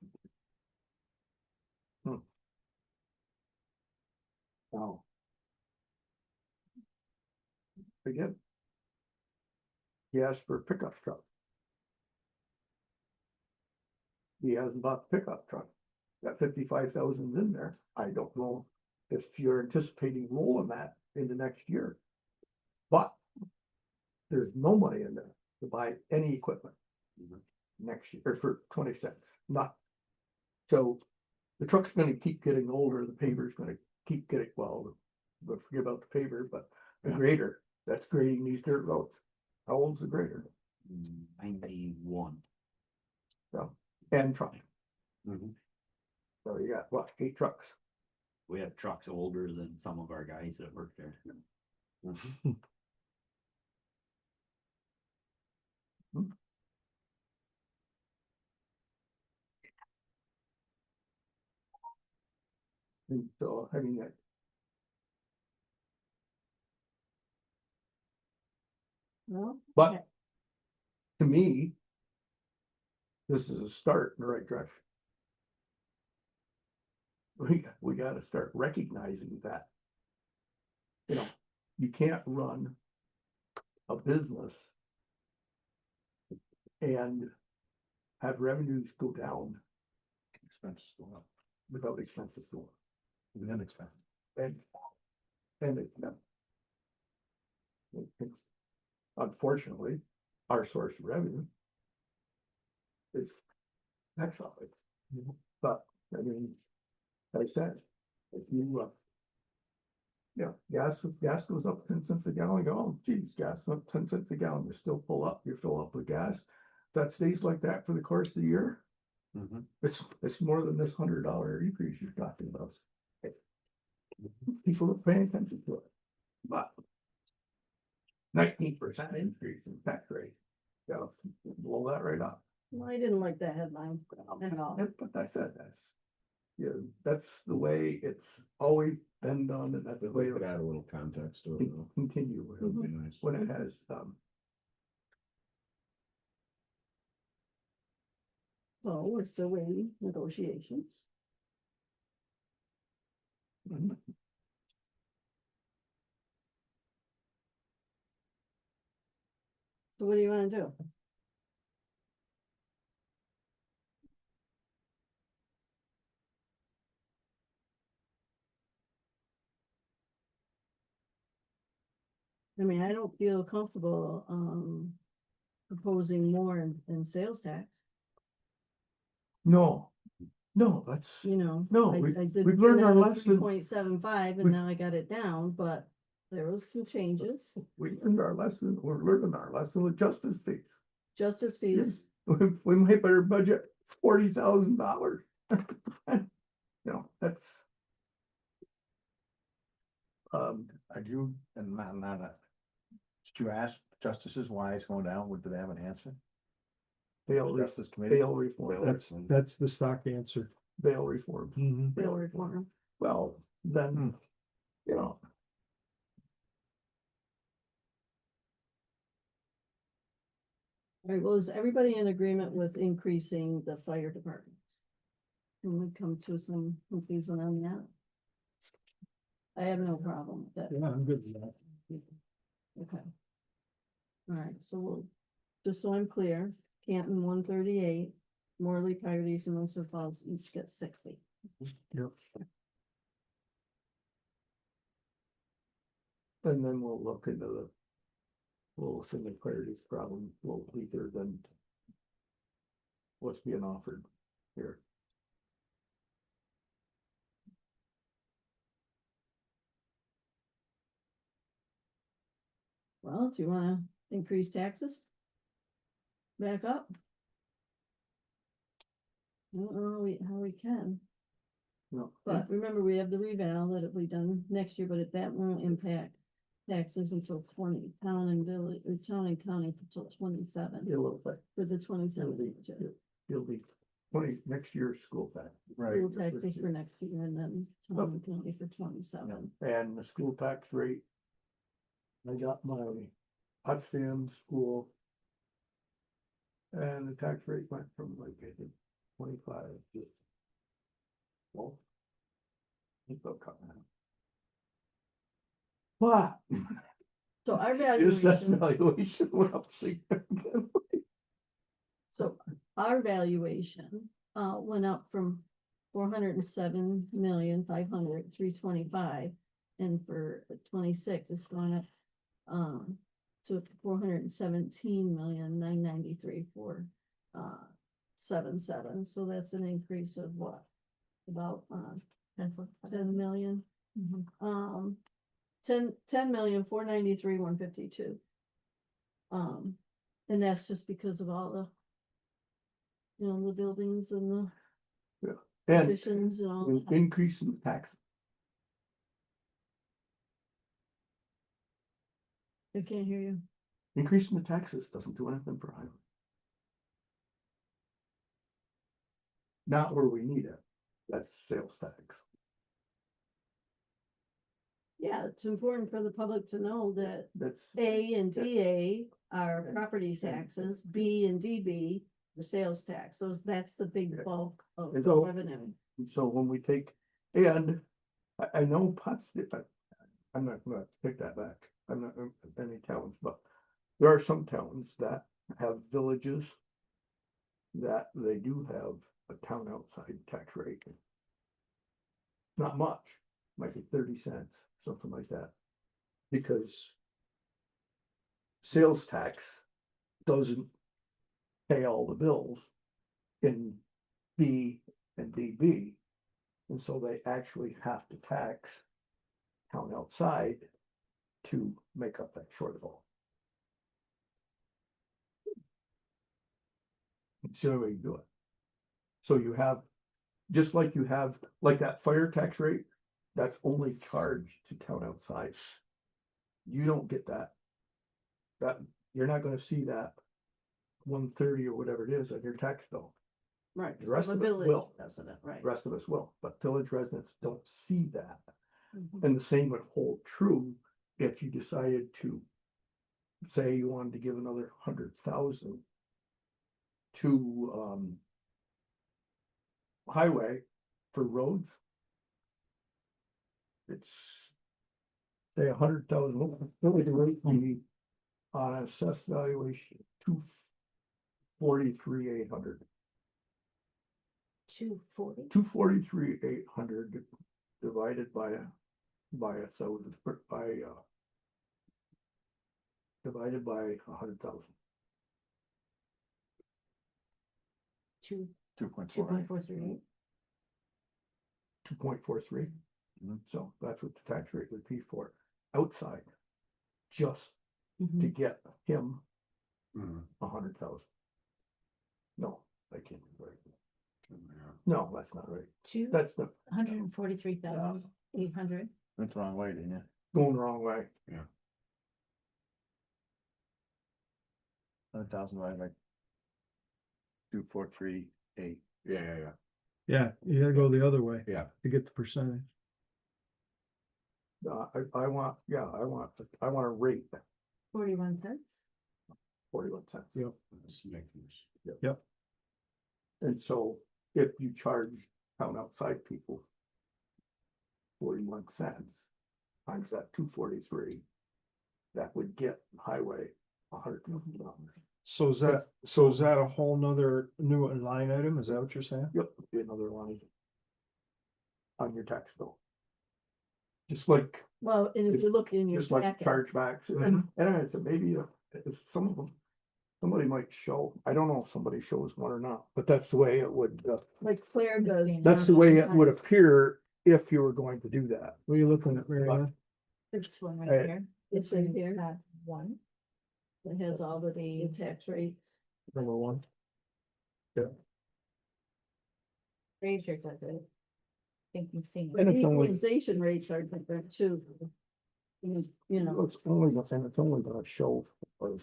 Wow. Again. He asked for a pickup truck. He hasn't bought the pickup truck. Got 55,000 in there. I don't know if you're anticipating rolling that into next year. But there's no money in there to buy any equipment next year, or for 26, not. So the truck's gonna keep getting older, the paver's gonna keep getting, well, but forget about the paver, but the Yeah. grader, that's grading these dirt roads. How old's the grader? 91. So, and truck. Mhm. So you got, what, 8 trucks? We have trucks older than some of our guys that work there. And so, I mean, Well, but to me, this is a start in the right direction. We gotta start recognizing that. You know, you can't run a business and have revenues go down Expenses go up, without expenses going up. and expenses. And it, no. It's unfortunately, our source of revenue is tax dollars. But, I mean, like I said, if you, yeah, gas goes up 10 cents a gallon, you go, oh geez, gas went 10 cents a gallon, you still you fill up with gas. That stays like that for the course of the year. Mhm. It's more than this $100 increase you're talking about. People are paying attention to it, but 19% increase in tax rate. So blow that right up. I didn't like that headline at all. But I said that's, yeah, that's the way it's always been done and that's the If way we could it add a little context to it, though, continue that would be nice. when it has, So we're still waiting negotiations. So what do you wanna do? I mean, I don't feel comfortable, proposing more in sales tax, no, that's, you know. No, I did we've learned our lesson. 3.75 We- and now I got it down, but there was some changes. we learned our lesson, we're learning our lesson with justice fees. Justice fees, We might better budget $40,000. You know, that's. I do, and not, did you ask justices why it's going down? Would, do they have an answer? Bail, Justice Committee? bail reform, That's the stock answer. bail reform. Mhm. bill reform. Well, then, you know, All right, well, is everybody in agreement with increasing the fire department? Can we come to some conclusion on that? I have no problem with that. Yeah, I'm good with that. Okay. All right, so we'll, just so I'm clear, Canton 138, Morley, Coyotes, and Munster Falls each get 60. and then we'll look into the. We'll assume the priorities problem will be there than. What's being offered here. Well, do you wanna increase taxes? Back up? I don't know how we can, No, but remember, we have the reval that'll be done next year, but that won't impact taxes until 20, town and village, or town and county until 27, it will affect, for the 27 It'll be- budget. it'll be next year's school tax. Right. School taxes for next year and then town and county for 27. And the school tax rate. I got my Potsdam school. And the tax rate went from like, I think, 25 to. Well. It's about cutting out. What? So our The assessed valuation, valuation went up significantly. so our valuation, went up from 407,500,325. And for 26, it's gone up, to 417,993,477. So that's an increase of what? About, 10 million. Mhm. 10,493,152. And that's just because of all the. You know, the buildings and the And additions and all. an that. increase in tax. I can't hear you. Increase in the taxes doesn't do anything for highway. Not where we need it. That's sales tax. Yeah, it's important for the public to know that That's. A and DA are property taxes, B and DB are sales tax. That's the big bulk of And the so- revenue. And so when we take, and I know Potsdam, I'm not gonna take that back. I'm not any towns, but there are some towns that have villages. That they do have a town outside tax rate. Not much, might be 30 cents, something like that. Because. Sales tax doesn't pay all the bills in B and DB. And so they actually have to tax town outside to make up that shortfall. It's the only way you do it. So you have, just like you have, like that fire tax rate, that's only charged to town outside. You don't get that. That, you're not gonna see that 130 or whatever it is on your tax bill. Right. The rest so of the it village will. doesn't it, right? The rest of us will, but village residents don't see that. And the same would hold true if you decided to, say you wanted to give another 100,000 to, highway for roads. It's, say, 100,000, what would the rate be on an assessed valuation, 243,800. 240. 243,800 divided by a thousand, divided by 100,000. 2.438. 2.43. Mhm. So that's what the tax rate would be for outside, just to Mhm. get him Mhm. 100,000. No, I can't be right. Yeah. No, that's not right. Two That's the 143,800. Went the wrong way, didn't you? going the wrong way. 100,000 divided by 2,438. Yeah. Yeah, you gotta go the other way Yeah. to get the percentage. I want a rate, 41 cents. 41 cents. Yep. This makes sense. And so if you charge town outside people 41 cents times that 243, that would get highway $100,000. So is that a whole nother new line item? Is that what you're saying? Yep, be another line on your tax bill. Just like, Well, and if you look in your just like packet, chargebacks, and I said, maybe if some of them, somebody might show, I don't know if somebody shows one or not, but that's the way it would, like Claire does. that's the way it would appear if you were going to do that. What are you looking at, Mary Ann? This one right Hey. here. It's right here. That one. It has all of the tax rates. Number one. Fraser does it. Think you've seen And it. it's only- Equalization rates are different too. You know. It's only gonna show for.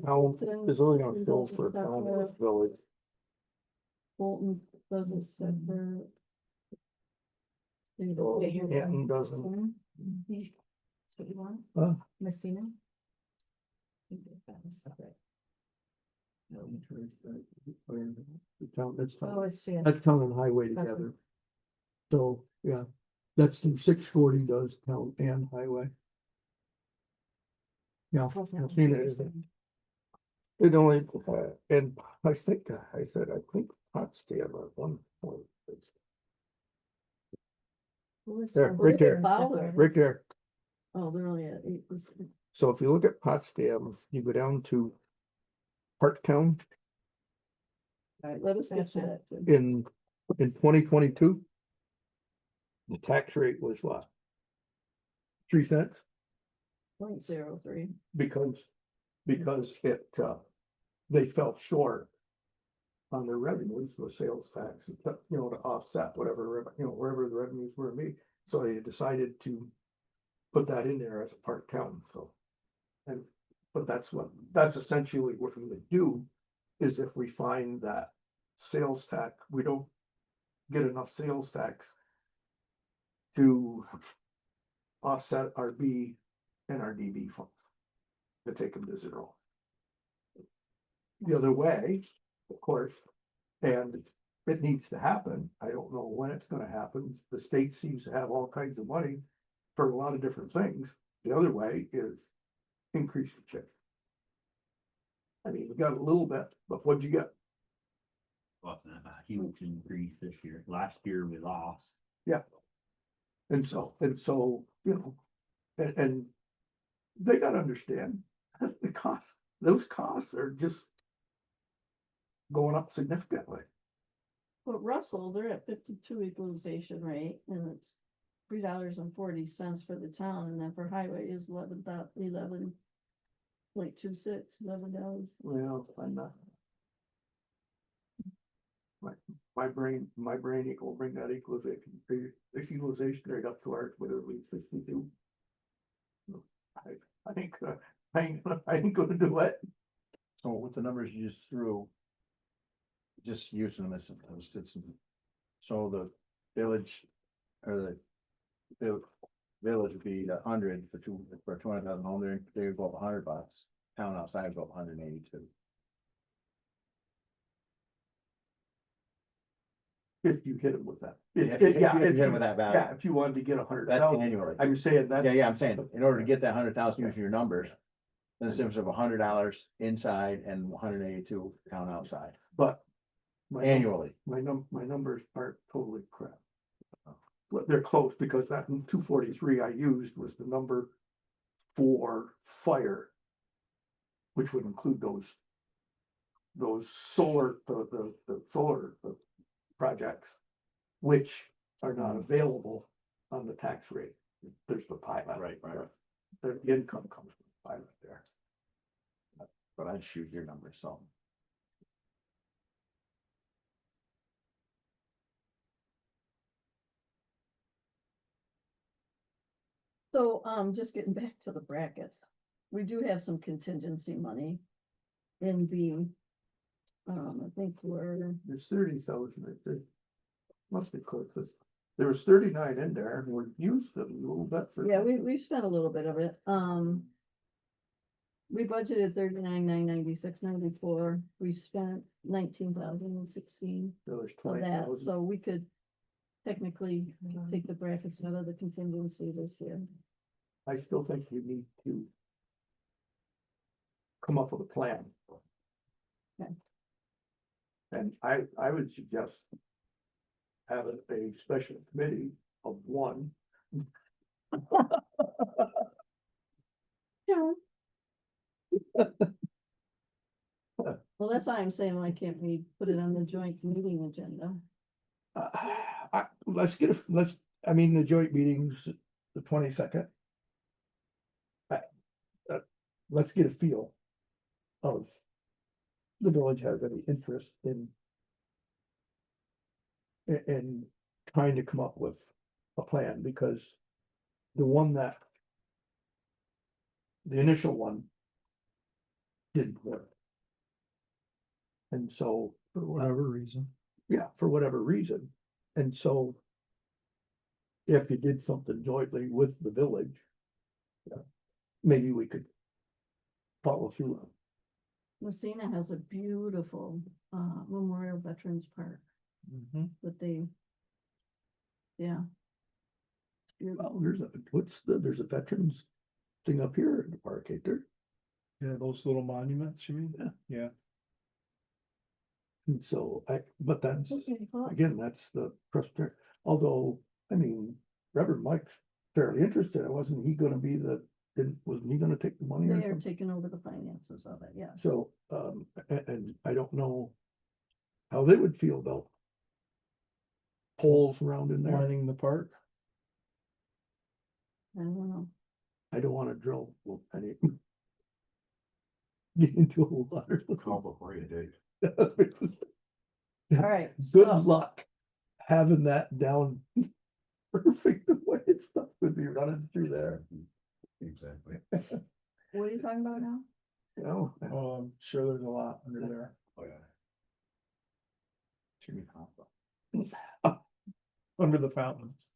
Town is only gonna show for town or village. Bolton does it separate. Oh, Canton doesn't. That's what you want? Huh? Messina? I think that was separate. The town, that's Oh, town, it's, yeah. that's town and highway That's together. So, yeah, that's the 640 does town and highway. Yeah, That's not I've seen what it, you're isn't it? saying. It only, and I think, I Potsdam at one point. There, right there. Fowler. Right there. Oh, they're only at 8%. So if you look at Potsdam, you go down to Parktown All right, let us get to that. in 2022. The tax rate was what? 3 cents? 0.03. Because it, they fell short on their revenues with sales tax, to offset whatever, wherever the revenues were made. So they decided to put that in there as a part town, so. But that's essentially what we would do, is if we find that sales tax, we don't get enough sales tax to offset our B and our DB funds, to take them to zero. The other way, of course, and it needs to happen. I don't know when it's gonna happen. The state seems to have all kinds of money for a lot of different things. The other way is increase the chip. I mean, we got a little bit, but what'd you get? Wasn't a huge increase this year. Last year we lost. And so, and they gotta understand the cost, those costs are just going up significantly. But Russell, they're at 52 equalization rate and it's $3.40 for the town, and then for highway is $11.26, $11. Well, I'm not. My brain will bring that equalization rate up to our, whatever, 62. I ain't gonna do it. So with the numbers you just threw. Just using them as some, so the village or the village would be 100 for 200,000 home, they would go up $100. Town outside would go up 182. If you hit them with that. If you hit if them with that value. Yeah, if you wanted to get 100,000. That's annually. I'm saying that. Yeah, I'm saying, in order to get that 100,000 using your numbers, then it's difference of $100 inside and 182 town outside But. my num- annually. My numbers aren't totally crap. But they're close because that 243 I used was the number for fire. Which would include those solar, the solar projects. Which are not available on the tax rate. There's the pilot. Right. The income comes from the pilot there. But I just use your numbers, so. So, just getting back to the brackets, we do have some contingency money in the, I think we're, It's 30,000 right there. Must be close, 'cause there was 39 in there and we used them a little bit for. yeah, we spent a little bit of it, we budgeted 39,996.94, we spent 19,016 There was of 20,000. that, so we could technically take the brackets out of the contingency this year. I still think we need to come up with a plan. Okay. And I would suggest having a special committee of one. Well, that's why I'm saying, why can't we put it on the joint meeting agenda? I mean, the joint meetings, the 22nd. Let's get a feel of the village has any interest in trying to come up with a plan, because the initial one didn't work. And so, For whatever reason. yeah, for whatever reason, and so if you did something jointly with the village, maybe we could follow through on. Messina has a beautiful, Memorial Veterans Park that they. Yeah. Well, there's a veterans thing up here in the park, ain't there? Yeah, those little monuments, you mean? Yeah. And so but that's, Okay, well, again, that's the Presbyterian, although, I mean, Reverend Mike's fairly interested, wasn't he gonna be wasn't he gonna take the money or they are something? taking over the finances of it, yeah. So, and I don't know how they would feel about poles around in there. Lining the park. I don't know. I don't wanna drill any. Get into a water. Call before you dig. All right, Good so, luck having that down perfect the way stuff could be running through there. Exactly. what are you talking about now? You know, Oh, I'm sure there's a lot under there. Oh, yeah. Jimmy Hoffa. Under the fountains.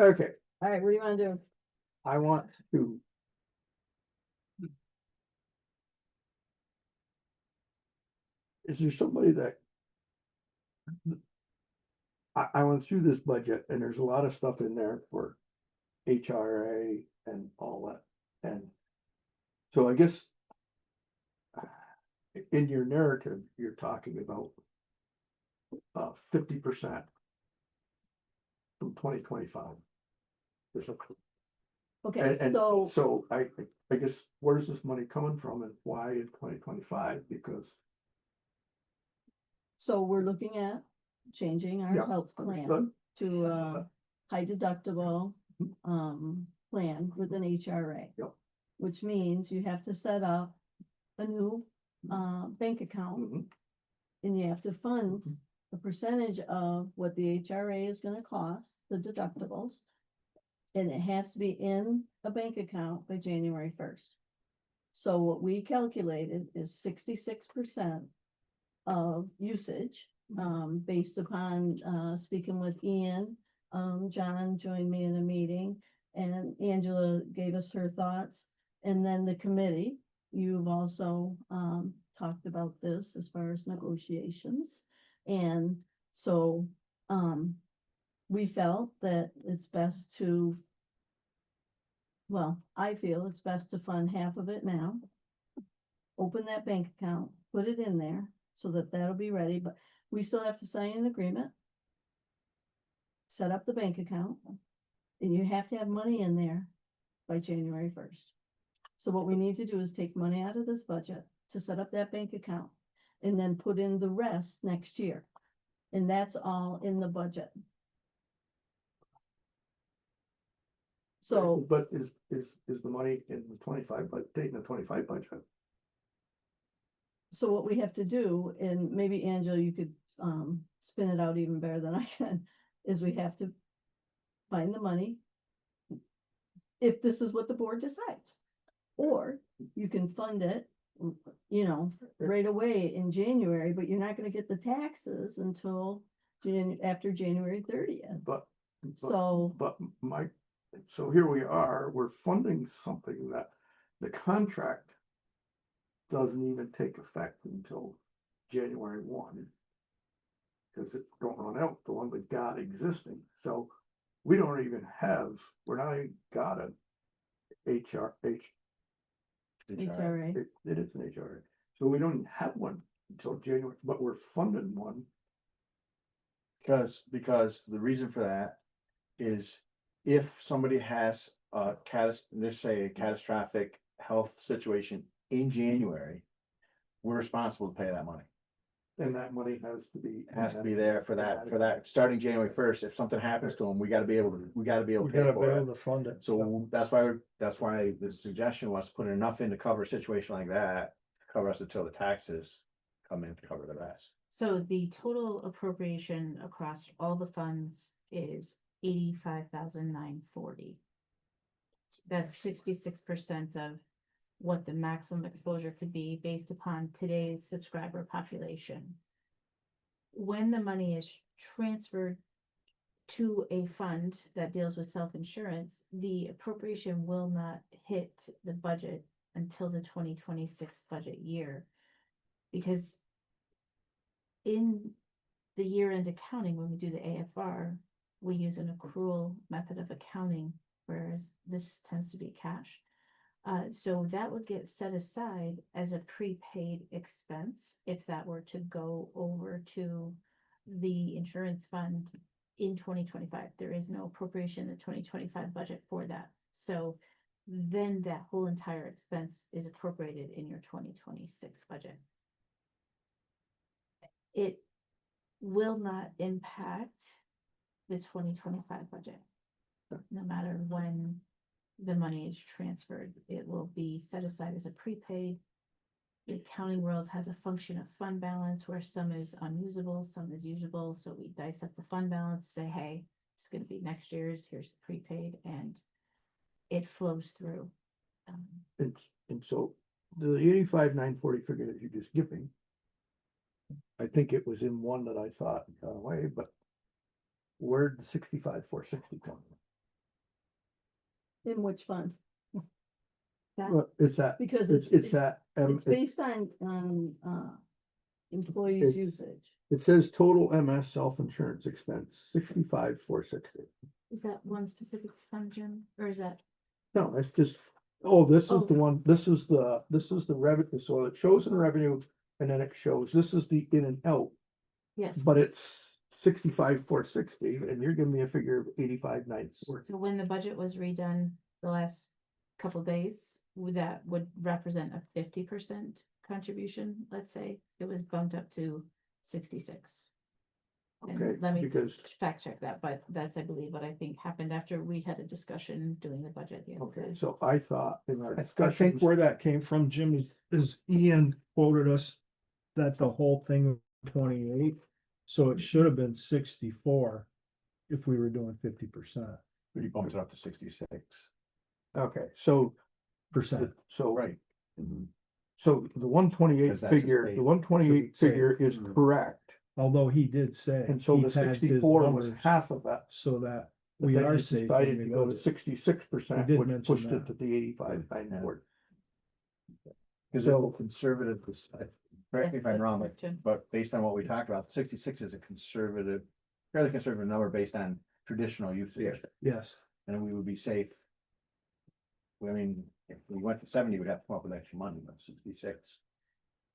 okay, All right, what do you wanna do? I want to. Is there somebody that? I went through this budget and there's a lot of stuff in there for HRA and all that, and. So I guess. In your narrative, you're talking about. 50%. From 2025. Okay, And so, so I guess, where's this money coming from and why in 2025? Because. so we're looking at changing our Yeah, health plan understood. to a high deductible, plan with an HRA. Yep. Which means you have to set up a new, bank account. Mhm. And you have to fund a percentage of what the HRA is gonna cost, the deductibles. And it has to be in a bank account by January 1st. So what we calculated is 66% of usage, based upon, speaking with Ian John joined me in a meeting and Angela gave us her thoughts. And then the committee, you've also, talked about this as far as negotiations. And so, we felt that it's best to, well, I feel it's best to fund half of it now. Open that bank account, put it in there so that that'll be ready, but we still have to sign an agreement. Set up the bank account, and you have to have money in there by January 1st. So what we need to do is take money out of this budget to set up that bank account and then put in the rest next year. And that's all in the budget. So, But is the money in the 25, but taking the 25 budget? so what we have to do, and maybe Angela, you could, spin it out even better than I can, is we have to find the money. If this is what the board decides, or you can fund it, you know, right away in January, but you're not gonna get the taxes until after January 30th. But So, so here we are, we're funding something that the contract doesn't even take effect until January 1. Cause it don't run out, the one we got existing, so we don't even have, we're not even got an HRA. HRA. It is an HRA, so we don't even have one until January, but we're funding one. Because the reason for that is if somebody has a let's say a catastrophic health situation in January, we're responsible to pay that money. And that money has to be. It has to be there for that, starting January 1st. If something happens to them, we gotta be able to We pay gotta be for it. able to fund it. So that's why the suggestion was putting enough in to cover a situation like that, cover us until the taxes come in to cover the rest. So the total appropriation across all the funds is 85,940. That's 66% of what the maximum exposure could be based upon today's subscriber population. When the money is transferred to a fund that deals with self-insurance, the appropriation will not hit the budget until the 2026 budget year. Because in the year-end accounting, when we do the AFR, we use an accrual method of accounting, whereas this tends to be cash. So that would get set aside as a prepaid expense if that were to go over to the insurance fund in 2025. There is no appropriation in the 2025 budget for that. So then that whole entire expense is appropriated in your 2026 budget. It will not impact the 2025 budget. No matter when the money is transferred, it will be set aside as a prepaid. The accounting world has a function of fund balance where some is unusable, some is usable. So we dice up the fund balance, say, hey, it's going to be next year's, here's the prepaid, and it flows through. And so the 85,940 figure that you're just giving, I think it was in one that I thought got away, but where'd the 65,460 come? in which fund? Well, it's that, Because it's that, it's based on, employees' It's- usage. it says total MS self-insurance expense, 65,460. Is that one specific fund, Jim, or is that? No, that's just, oh, this is Oh. the one, this is the revenue, so it shows in revenue, and then it shows, this is the in and out, Yes. but it's 65,460, and you're giving me a figure of 85,940. So when the budget was redone the last couple days, that would represent a 50% contribution, let's say, it was bumped up to 66. And Okay, let me because, fact check that, but that's, I believe, what I think happened after we had a discussion doing the budget the other okay, day. so I thought in our I think discussions, where that came from, Jim, is Ian quoted us that the whole thing was 28, so it should have been 64 if we were doing 50%. We bumped it up to 66. okay, so, so. Right. So the 128 Because that's his figure, pay. the 128 Say, figure is Mhm. correct, Although he did say. And so he the had his 64 was numbers half of that. So that But we then are you safe. decided when we to go to there. 66%, He did which mention pushed it that. to the 85 9 Because So- it's conservative, correct me if I'm wrong, but based on what we talked about, 66 is a conservative, fairly conservative number based on traditional usage, Yes, and we would be safe. I mean, if we went to 70, we'd have to come up with extra money, but 66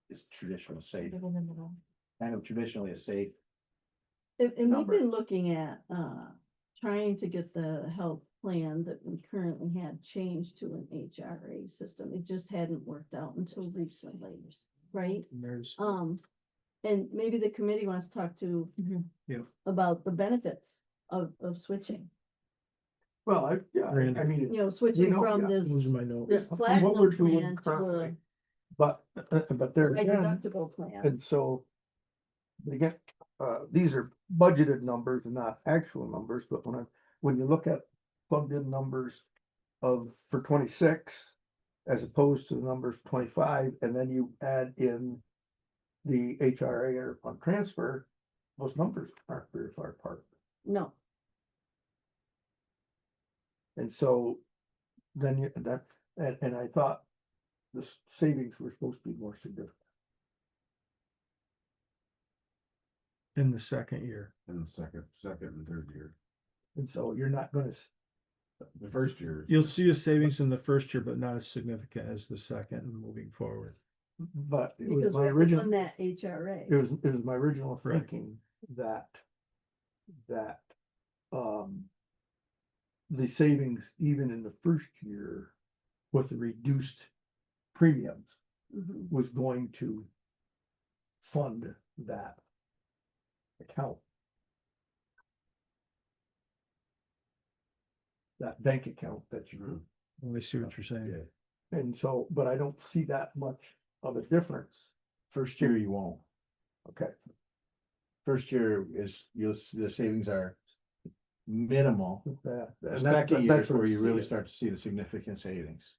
is traditional safe, In the middle. kind of traditionally a safe. And we've Number. been looking at, trying to get the health plan that we currently had changed to an HRA system. It just hadn't worked out until recently, right? and there's, And maybe the committee wants to talk to Yeah. about the benefits of switching, Well, Randy. I mean, you know, switching know, from yeah, this, those are my notes. this what we're platinum doing plan to currently. a but there high again, deductible plan. and so. Again, these are budgeted numbers and not actual numbers, but when you look at plugged in numbers for 26. As opposed to the numbers 25, and then you add in the HRA or on transfer, those numbers aren't very far apart. No, And so then and I thought the savings were supposed to be more significant. In the second year. In the second and third year. And so you're not gonna, The first year. You'll see a savings in the first year, but not as significant as the second and moving forward. but it was because my we're on original, that HRA. it was my original Right. thinking that. The savings even in the first year with the reduced premiums Mhm. was going to fund that account. That bank account that you, Well, I see what you're saying. Yeah. and so, but I don't see that much of a difference. First year you won't. Okay, First year is, the savings are minimal. and The second year is what where I you see really it. start to see the significant savings.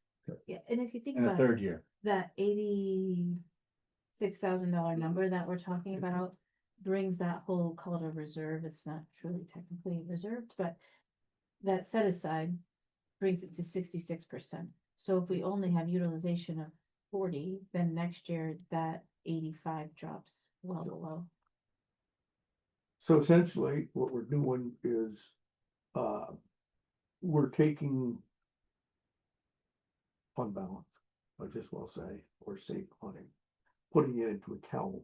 Yeah, and if you think In the about third year, that $86,000 number that we're talking about brings that whole call to reserve, it's not truly technically reserved, but that set aside brings it to 66%. So if we only have utilization of 40, then next year that 85 drops well below. So essentially, what we're doing is, we're taking. Fund balance, I just will say, or save money, putting it into account.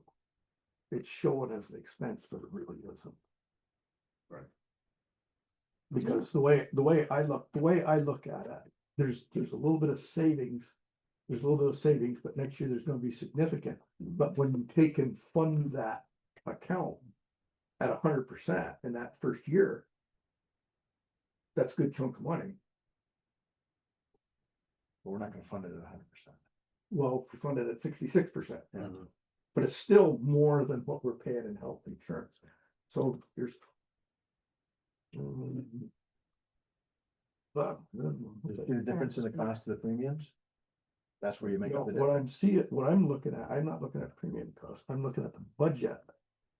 It's showing as an expense, but it really isn't. Right. Because the way I look at it, there's a little bit of savings. There's a little bit of savings, but next year there's gonna be significant, but when you take and fund that account. At 100% in that first year. That's a good chunk of money. but we're not gonna fund it at 100%. Well, we funded at 66%, Mhm. but it's still more than what we're paying in health insurance. So there's. But. The difference in the cost of the premiums? That's where you make up the What difference. what I'm looking at, I'm not looking at premium cost, I'm looking at the budget.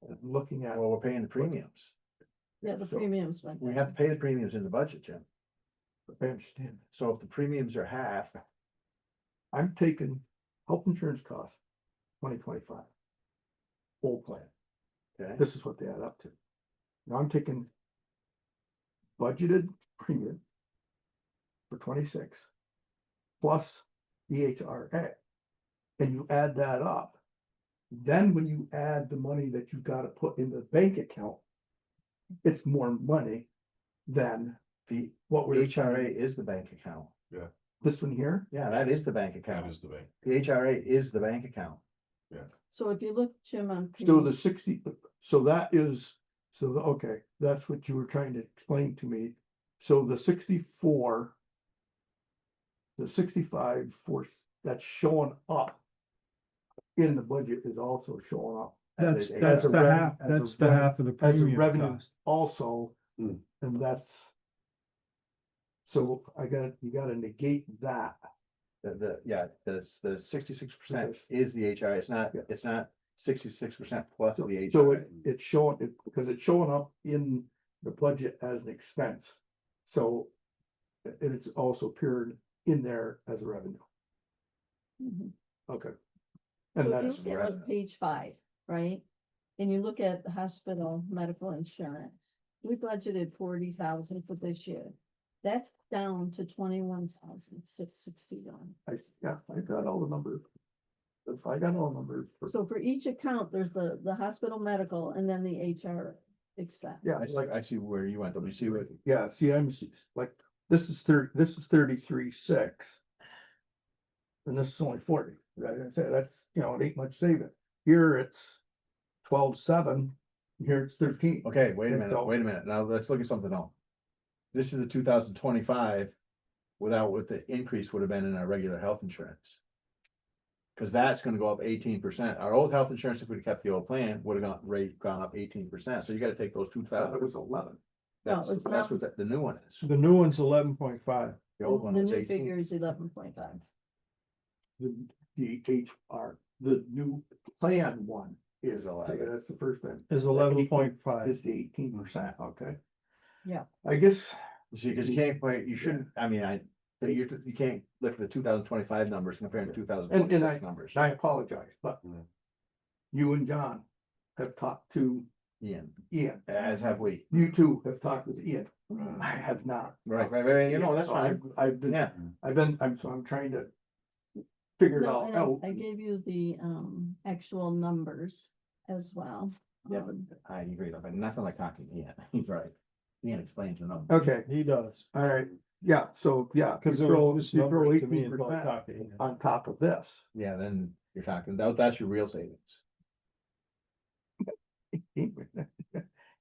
I'm looking at, Well, we're paying the premiums. Yeah, the So, premiums went We down. have to pay the premiums in the budget, Jim. I understand, So if the premiums are half, I'm taking health insurance costs, 2025. Full plan. okay, This is what they add up to. Now I'm taking budgeted premium for 26 plus the HRA. And you add that up. Then when you add the money that you gotta put in the bank account, it's more money than the what we're HRA is the bank account. this one here. Yeah, that is the bank That account. is the bank. The HRA is the bank account. So if you look, Jim, on. So the page- 60, so that is, okay, that's what you were trying to explain to me. So the 64. The 65 for, that's showing up. In the budget is also showing up That's, As a- that's as a the rev- half, as a that's the rev- half of the as a premium revenue cost. also. Hmm. And that's. So you gotta negate that. The 66% is the HRA. It's not, Yeah. it's not 66% plus of the So HRA. it's showing, because it's showing up in the budget as an expense. So it's also appeared in there as a revenue. Mhm. Okay. So And if that's, you look at like page 5, right? And you look at the hospital medical insurance, we budgeted 40,000 for this year. That's down to 21,661. yeah, I got all the numbers. If I got all the numbers. So for each account, there's the hospital medical and then the HR expense. Yeah, I see where you went, let me see what, yeah, see, like, this is 33.6. And this is only 40, right? I said, that's, it ain't much saving. Here it's 12.7, here it's 13. okay, wait a And minute, so- wait a minute, now let's look at something else. This is the 2025, without what the increase would have been in our regular health insurance. Cause that's gonna go up 18%, our old health insurance, if we kept the old plan, would have gone up 18%, so you gotta take those It 2,000. was 11. That's, it's that's not. what the new one is, The new one's 11.5. the old one The was new 18. figure is 11.5. The HR, the new plan one is Is 11. that's the first thing. Is 11.5. Is the 18%, okay? Yeah. I guess, You see, cause you can't quite, you shouldn't, I mean, you can't look at the 2025 numbers compared to two thousand and twenty-six numbers. I apologize, but Mm. you and John have talked to Ian, Ian. as have we, You two have talked with Ian. I have not. right, you know, that's So fine, I've been, yeah. I'm trying to figure it No, all and out. I gave you the actual numbers as well. Yeah, but I agree, but nothing like talking to Ian, he's right, Ian explains the number. Okay, He does. all right, yeah, so, yeah, Cause you there throw was you throw numbers to me 18% until I talked to Ian. on top of this. Yeah, then you're talking, that's your real savings.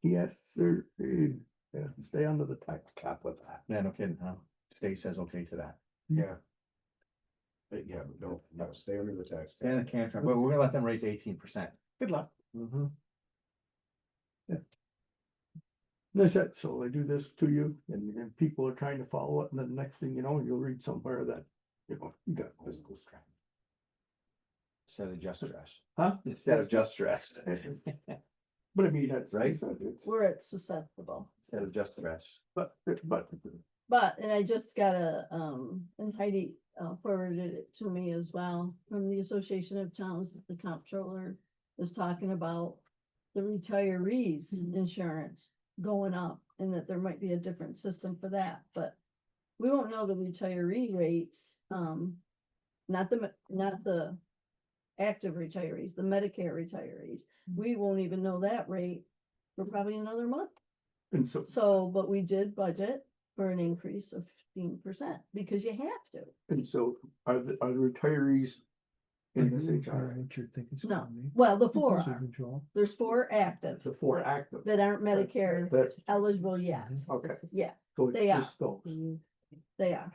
Yes, sir, yeah, stay under the tax cap with that. Yeah, no kidding, huh? State says okay to that. Yeah. But yeah, but don't, no, stay under the tax. And the cancer, but we're gonna let them raise 18%. Good luck. Mhm. That's it, so I do this to you, and people are trying to follow it, and then the next thing you know, you'll read somewhere that, you got physical strength. Instead of just stress. Huh? Instead of just stress. But I mean, that's Right. it's, We're at susceptible. Instead of just stress. but, But, and I just got and Heidi forwarded it to me as well, from the Association of Towns, that the comptroller is talking about the retirees insurance going up, and that there might be a different system for that, but we won't know the retiree rates, not the active retirees, the Medicare retirees. We won't even know that rate for probably another month. and so, So, but we did budget for an increase of 15%, because you have to. are the retirees in this Alright, HR, what you're thinking. No, well, the 4 So are. control. There's 4 active the 4 active? that aren't Medicare That- eligible yet. Okay, Yes, so it's They are. just those, they are.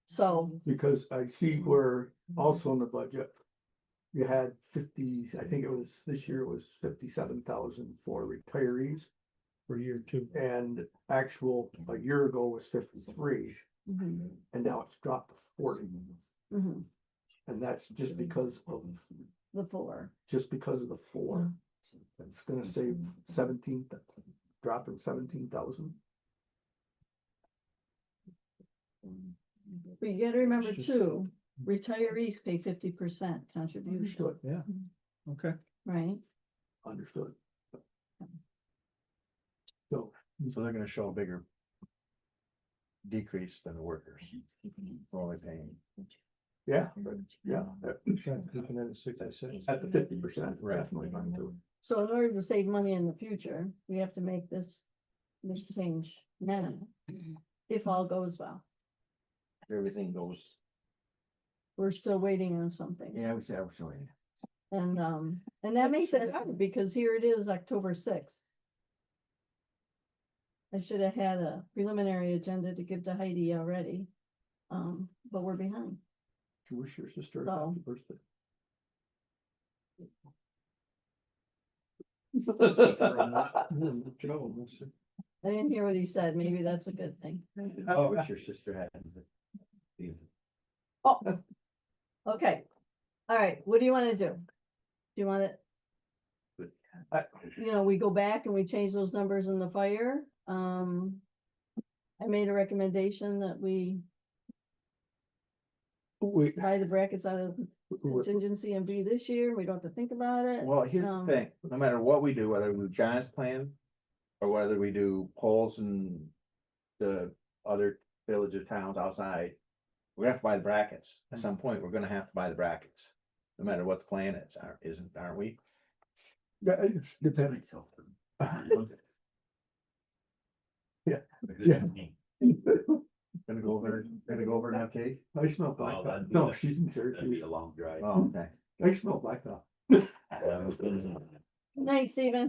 So, because I see where also in the budget. You had 50, I think it was, this year was 57,000 for retirees, For year 2. and actual, a year ago was 53, mhm, and now it's dropped to 40. mhm, And that's just because of the 4. the 4. It's gonna save 17, dropping 17,000. But you gotta remember It's just- too, retirees pay 50% contribution, Understood, Yeah. Okay. right? understood. So, So they're gonna show a bigger decrease than the workers. We're only paying. yeah, but, yeah, Keeping it at 66. at the 50%, Right. definitely going to. So in order to save money in the future, we have to make this change now, if all goes well. Everything goes, We're still waiting on something. yeah, we say, we're showing. And that makes it hard, because here it is, October 6th. I should have had a preliminary agenda to give to Heidi already. But we're behind. To wish your sister a So- happy birthday. I didn't hear what he said. Maybe that's a good thing. Oh, what your sister had. Oh, okay. All right, what do you want to do? you want it? You know, we go back and we change those numbers in the fire. I made a recommendation that we Wait, buy the brackets out of contingency and be this year. We don't have to think about it. Well, here's the thing, no matter what we do, whether we do John's plan. Or whether we do polls in the other villages, towns outside. We have to buy the brackets, at some point, we're gonna have to buy the brackets. No matter what the plan is, aren't we? yeah, it's depends. Yeah. Gonna go over and have cake? I smell Well, blacktop. that'd be No, a- she's in That'd be Syracuse. a long drive. Oh, okay. I smell blacktop. Night, Steven.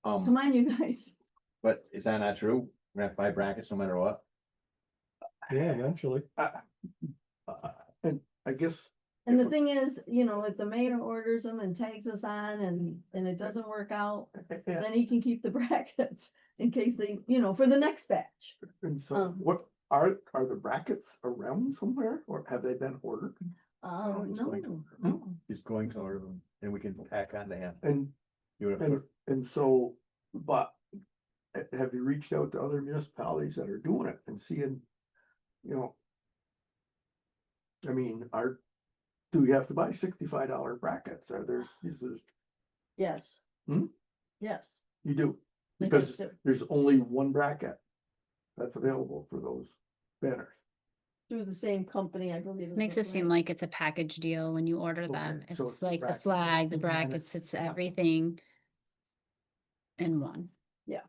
Come on, you guys. But is that not true? We have to buy brackets no matter what? Yeah, eventually. And I guess, And the thing is, you know, if the mayor orders them and tags us on and it doesn't work out, and then he can keep the brackets in case they, you know, for the next batch. so what, are the brackets around somewhere or have they been ordered? it's No, going to- no. He's going to order them, and we can pack on to him. And You would And, and so, but have you reached out to other municipalities that are doing it and seeing, you know? I mean, do we have to buy $65 brackets? Are there, Yes. Hmm? Yes. you do, they because do. there's only one bracket that's available for those banners. Through the same company, I believe. is Makes the it seem plan. like it's a package deal when you order Okay, them. so It's it's the like the brackets, flag, the the banner. brackets, it's everything in one. Yeah.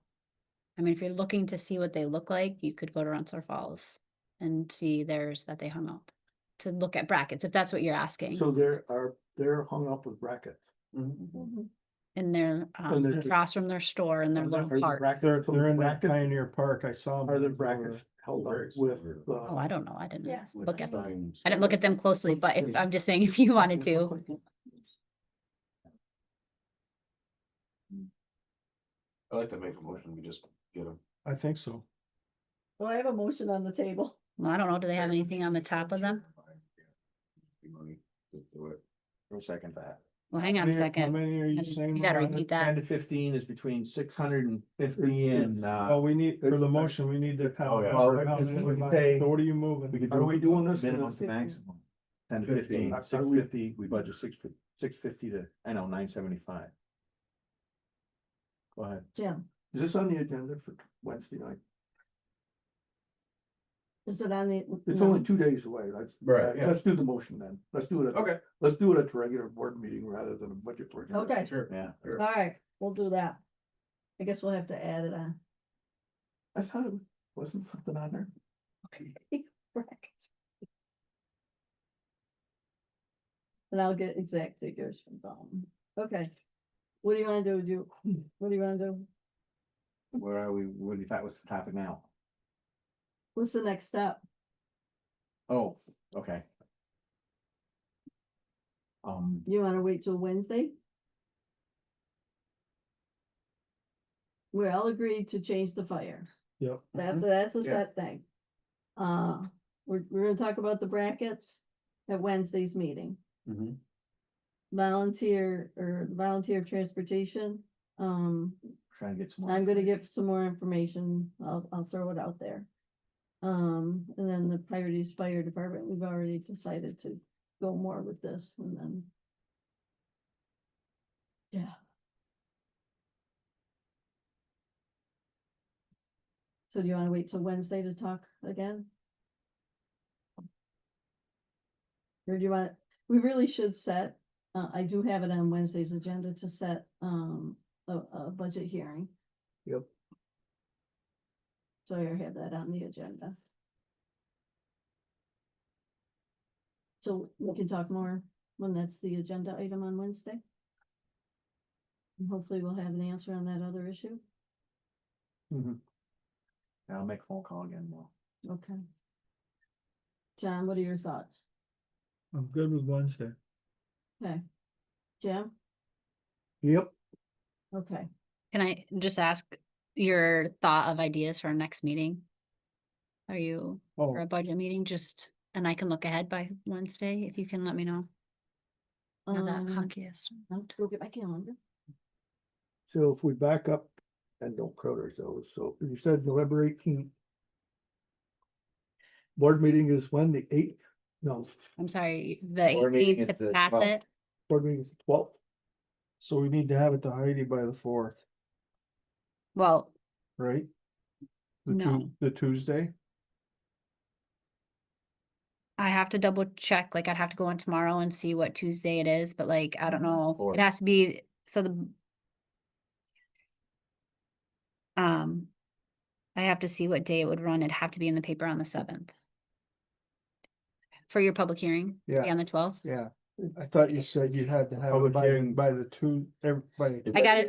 I mean, if you're looking to see what they look like, you could go to Rensselaer Falls and see theirs that they hung up. To look at brackets, if that's what you're asking. So they're hung up with brackets. Mhm. And they're And they're just- across from their store in their Are little the park. brackets- They're in that brackets- Pioneer Park. I saw them. Are the brackets held up with? Oh, I don't know. I didn't Yeah. look at them. I didn't look at them closely, but if, I'm just saying if you wanted to. I like to make a motion, we just get them. I think so. Well, I have a motion on the table. Well, I don't know. Do they have anything on the top of them? We'll second that. Well, hang on a How second. many are you And saying? you gotta Miranda? repeat 10 that. to 15 is between 650 and, Oh, we need, for the motion, we need to. Oh, yeah. cover how Well, many we can we pay- buy. So what are you moving? we could Are we doing this? minimum to maximum. 10 to 15, Are we- 650, we budget 650 to, I know, 975. Go ahead. Jim, Is this on the agenda for Wednesday night? is it on the? It's no. only 2 days away, Right, yeah. let's do the motion then, let's do it. Okay. Let's do it at the regular board meeting rather than a budget board. meeting. Okay, Sure. Yeah. all right, we'll do that. I guess we'll have to add it on. I thought it wasn't something on there. And I'll get exact figures from Dawn. Okay. What do you wanna do? What do you wanna do? Where are we? What do you thought was the topic now? What's the next step? Oh, okay. You wanna wait till Wednesday? We all agreed to change the fire. Yep. That's a Yeah. set thing. We're gonna talk about the brackets at Wednesday's meeting. Mhm. Volunteer transportation. Trying to get some. more I'm gonna information. get some more information. I'll throw it out there. And then the Priorities Fire Department, we've already decided to go more with this and then. Yeah. So do you wanna wait till Wednesday to talk again? Or do you want, we really should set, I do have it on Wednesday's agenda to set, a budget hearing. Yep. So I have that on the agenda. So we can talk more when that's the agenda item on Wednesday. And hopefully we'll have an answer on that other issue. I'll make a phone call again now. Okay. John, what are your thoughts? I'm good with Wednesday. Okay. Jim? Yep. Okay. Can I just ask your thought of ideas for our next meeting? Are you Oh, for a budget meeting? Just And I can look ahead by Wednesday if you can let me know. Now that Um, hockey is. I'll look at my calendar. So if we back up and don't crowd ourselves, so you said November 18th. Board meeting is when, the 8th? No, I'm sorry, the Board meeting 18th is to the pass 12th. it. board meeting is the 12th. So we need to have it to Heidi by the 4th, Well, right? No. The Tuesday? I have to double check, like I'd have to go on tomorrow and see what Tuesday it is, but like, I don't know, Fourth. it has to be, so I have to see what day it would run. It'd have to be in the paper on the 7th. For your public hearing, Yeah. on the 12th. Yeah, I thought you said you had to have it Public by, hearing. by the everybody.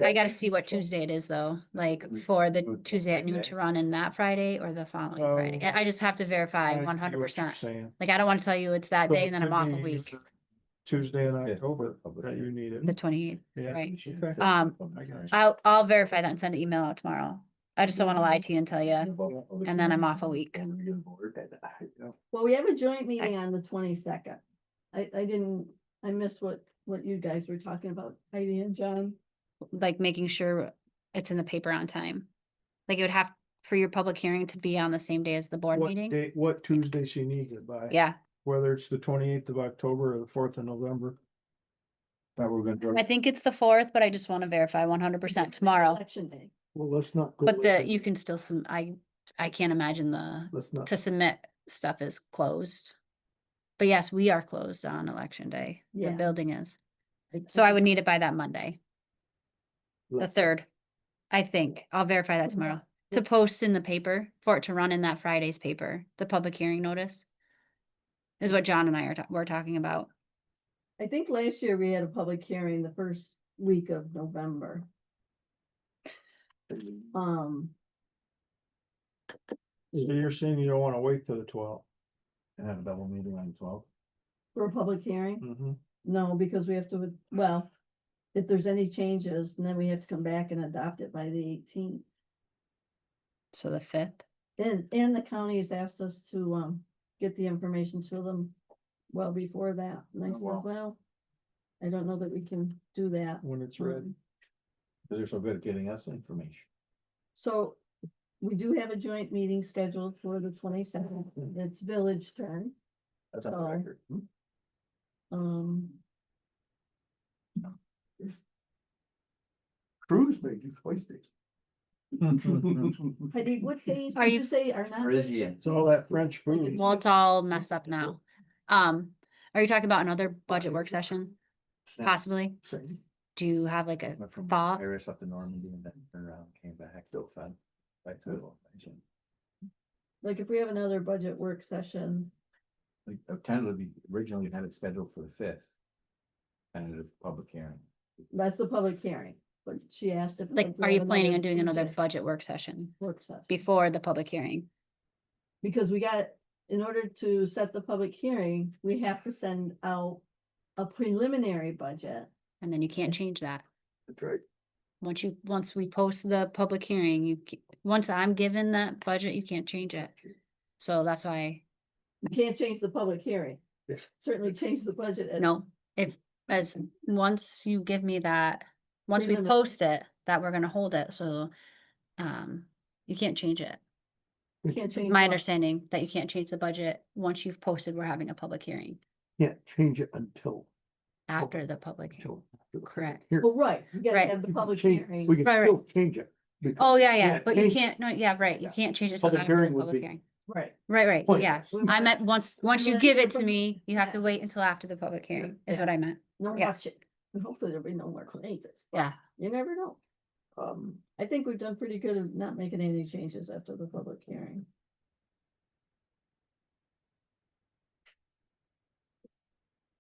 I gotta see what Tuesday it is though, like for the Tuesday at noon to run in that Friday or the following Friday. Oh. I just have to verify I see what 100%. you're saying. Like, I don't wanna tell you it's that So day and then it I'm could off a be week, Tuesday in Yeah, October public that you need the it. 28th. Yeah, right. okay. Um, I'll verify that and send an email out tomorrow. I just don't wanna lie to you and tell you. And then I'm off a week. Well, we have a joint meeting on the 22nd. I missed what you guys were talking about, Heidi and John. Like making sure it's in the paper on time. Like it would have for your public hearing to be on the same day as the board What meeting. day, what Tuesday she needs it by? Yeah, Whether it's the 28th of October or the 4th of November. That we're gonna do. I think it's the 4th, but I just wanna verify 100% tomorrow. Election day. Well, let's not go. But with you it. can still I can't imagine Let's not. to submit stuff is closed. But yes, we are closed on election day. The Yeah. building is. So I would need it by that Monday, the let's- 3rd. I think. I'll verify that tomorrow. To post in the paper, for it to run in that Friday's paper, the public hearing notice. Is what John and I were talking about. I think last year we had a public hearing the first week of November. So you're saying you don't wanna wait till the 12th? And have a double meeting on the 12th. For a public hearing. Mm-hmm. No, because we have to, well, if there's any changes, then we have to come back and adopt it by the 18th. So the 5th. And the county has asked us to, get the information to them well before that. And I Oh, said, wow. well, I don't know that we can do that. When it's ready. Cause they're so good at getting us information. So we do have a joint meeting scheduled for the 22nd. It's village turn. That's on the Oh. record. Cruise made you feisty. Heidi, what days Are did you- you say are not? Parisian. It's all that French food. Well, it's all messed up now. Are you talking about another budget work session? Possibly? Do you have like a Went from thought? Paris up to Normandy and then turned around, came back, still fun. Right to it. Like if we have another budget work session, Like, tentatively, originally had it scheduled for the 5th. Tentative public hearing. that's the public hearing, but she asked if. Like, if we are have you planning another on doing another budget budget work session Work session, before the public hearing? because we got, in order to set the public hearing, we have to send out a preliminary budget. And then you can't change that. That's right. Once we post the public hearing, once I'm given that budget, you can't change it. So that's why, You can't change the public hearing. Yes. Certainly change the budget. no, once you give me that, once we Prelimin- post it, that we're gonna hold it, so, you can't change it. You can't change. My what? understanding that you can't change the budget, once you've posted, we're having a public hearing Can't change it until. after the public. hearing. Correct. Here. Well, right, you gotta Right. have the We can public change- hearing. We can Right, still change it. because Oh, yeah, yeah, can't but you change- can't, no, yeah, right, you Yeah. can't change it till Public after the hearing would public be- hearing. Right. Right, Point. yeah. We I want- meant once we you want give to it to put- me, you have yeah. to wait until after the public hearing, is Yeah. what I meant. No Yes. rush it. And hopefully there'll be no more changes. but Yeah, You never know. I think we've done pretty good of not making any changes after the public hearing.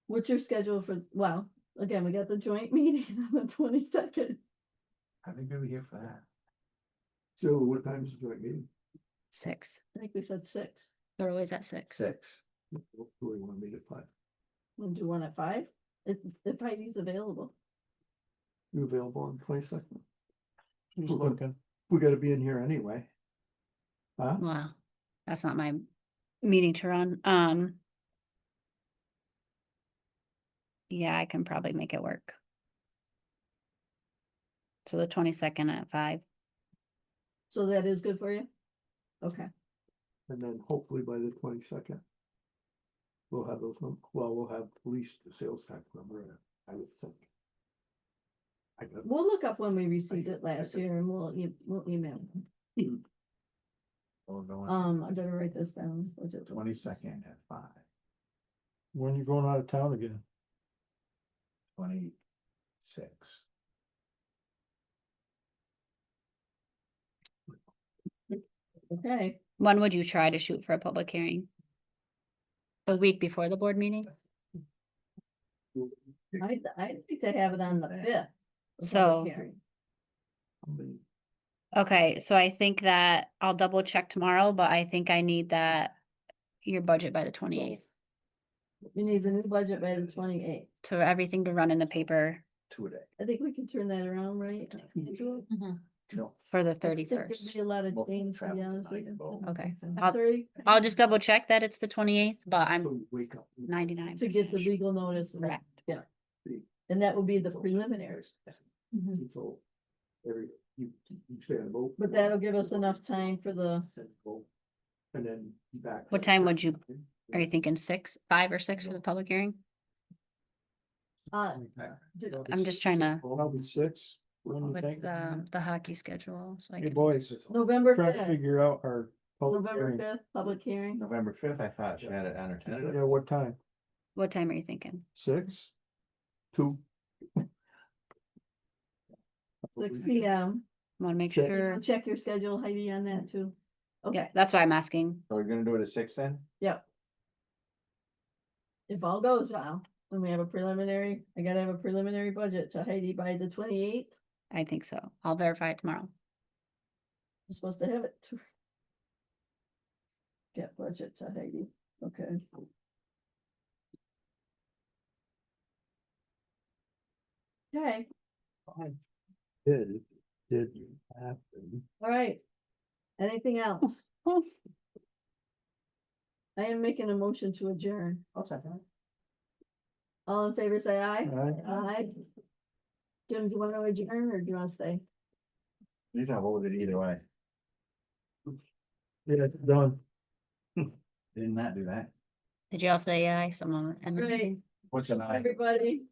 What's your schedule for, well, again, we got the joint meeting on the 22nd. I think we were here for that. So what time is the joint meeting? 6. I think we said 6. They're always at 6. 6. Do we want to meet at 5? We'll do one at 5, if Heidi's available. You available on 22nd? Who's We're looking? We gotta be in here anyway. Huh? Wow, that's not my meeting to run. Yeah, I can probably make it work. So the 22nd at 5. So that is good for you? Okay, And then hopefully by the 22nd. We'll have those, we'll have at least the sales tax number, I would think. I got- we'll look up when we received it last year and we'll email. We're going I better write this down. Budget. 22nd at 5, When you going out of town again? 26. Okay, When would you try to shoot for a public hearing? The week before the board meeting? I'd like to have it on the 5th. So- Okay, so I think that I'll double check tomorrow, but I think I need that, your budget by the 28th. You need the new budget by the 28th. So everything to run in the paper 2 a day. I think we can turn that around, right? Angela? No. for the I think there'd 31st. be a lot of Both things, to be travel honest with tonight, you. both. Okay, I'm sorry, I'll just double check that it's the 28th, but I'm So wake up. 99%. to get the legal notice. and- Correct. And that will be the preliminaries. So, you stay on the boat. But that'll give us enough time for the, And then back. What time would you- Are you thinking 6, 5 or 6 for the public hearing? I'm just trying to, Probably 6. What do you with think? the hockey schedule, so I Hey, can. boys, November try to 5th, figure out our public November hearing. 5th, public hearing. November 5th, I thought she had it on her tentative. Yeah, what time? What time are you thinking? 6? 2? 6 p.m. Want to make Check. sure, Check your schedule, Heidi, on that too. yeah, Okay, that's why I'm asking. So we're gonna do it at 6 then? yep. If all goes well, when we have a preliminary, I gotta have a preliminary budget to Heidi by the 28th. I think so. I'll verify it tomorrow. I'm supposed to have it. Get budget to Heidi, okay. Okay, Did happen. all right. Anything else? I am making a motion to adjourn. I'll second. All in favor, say aye. Aye. Aye. Jim, do you wanna adjourn or do you wanna stay? These are voted either way. Yeah, it's done. Did not do that. Did you all say aye? Someone, and Great, What's an thanks, eye? everybody.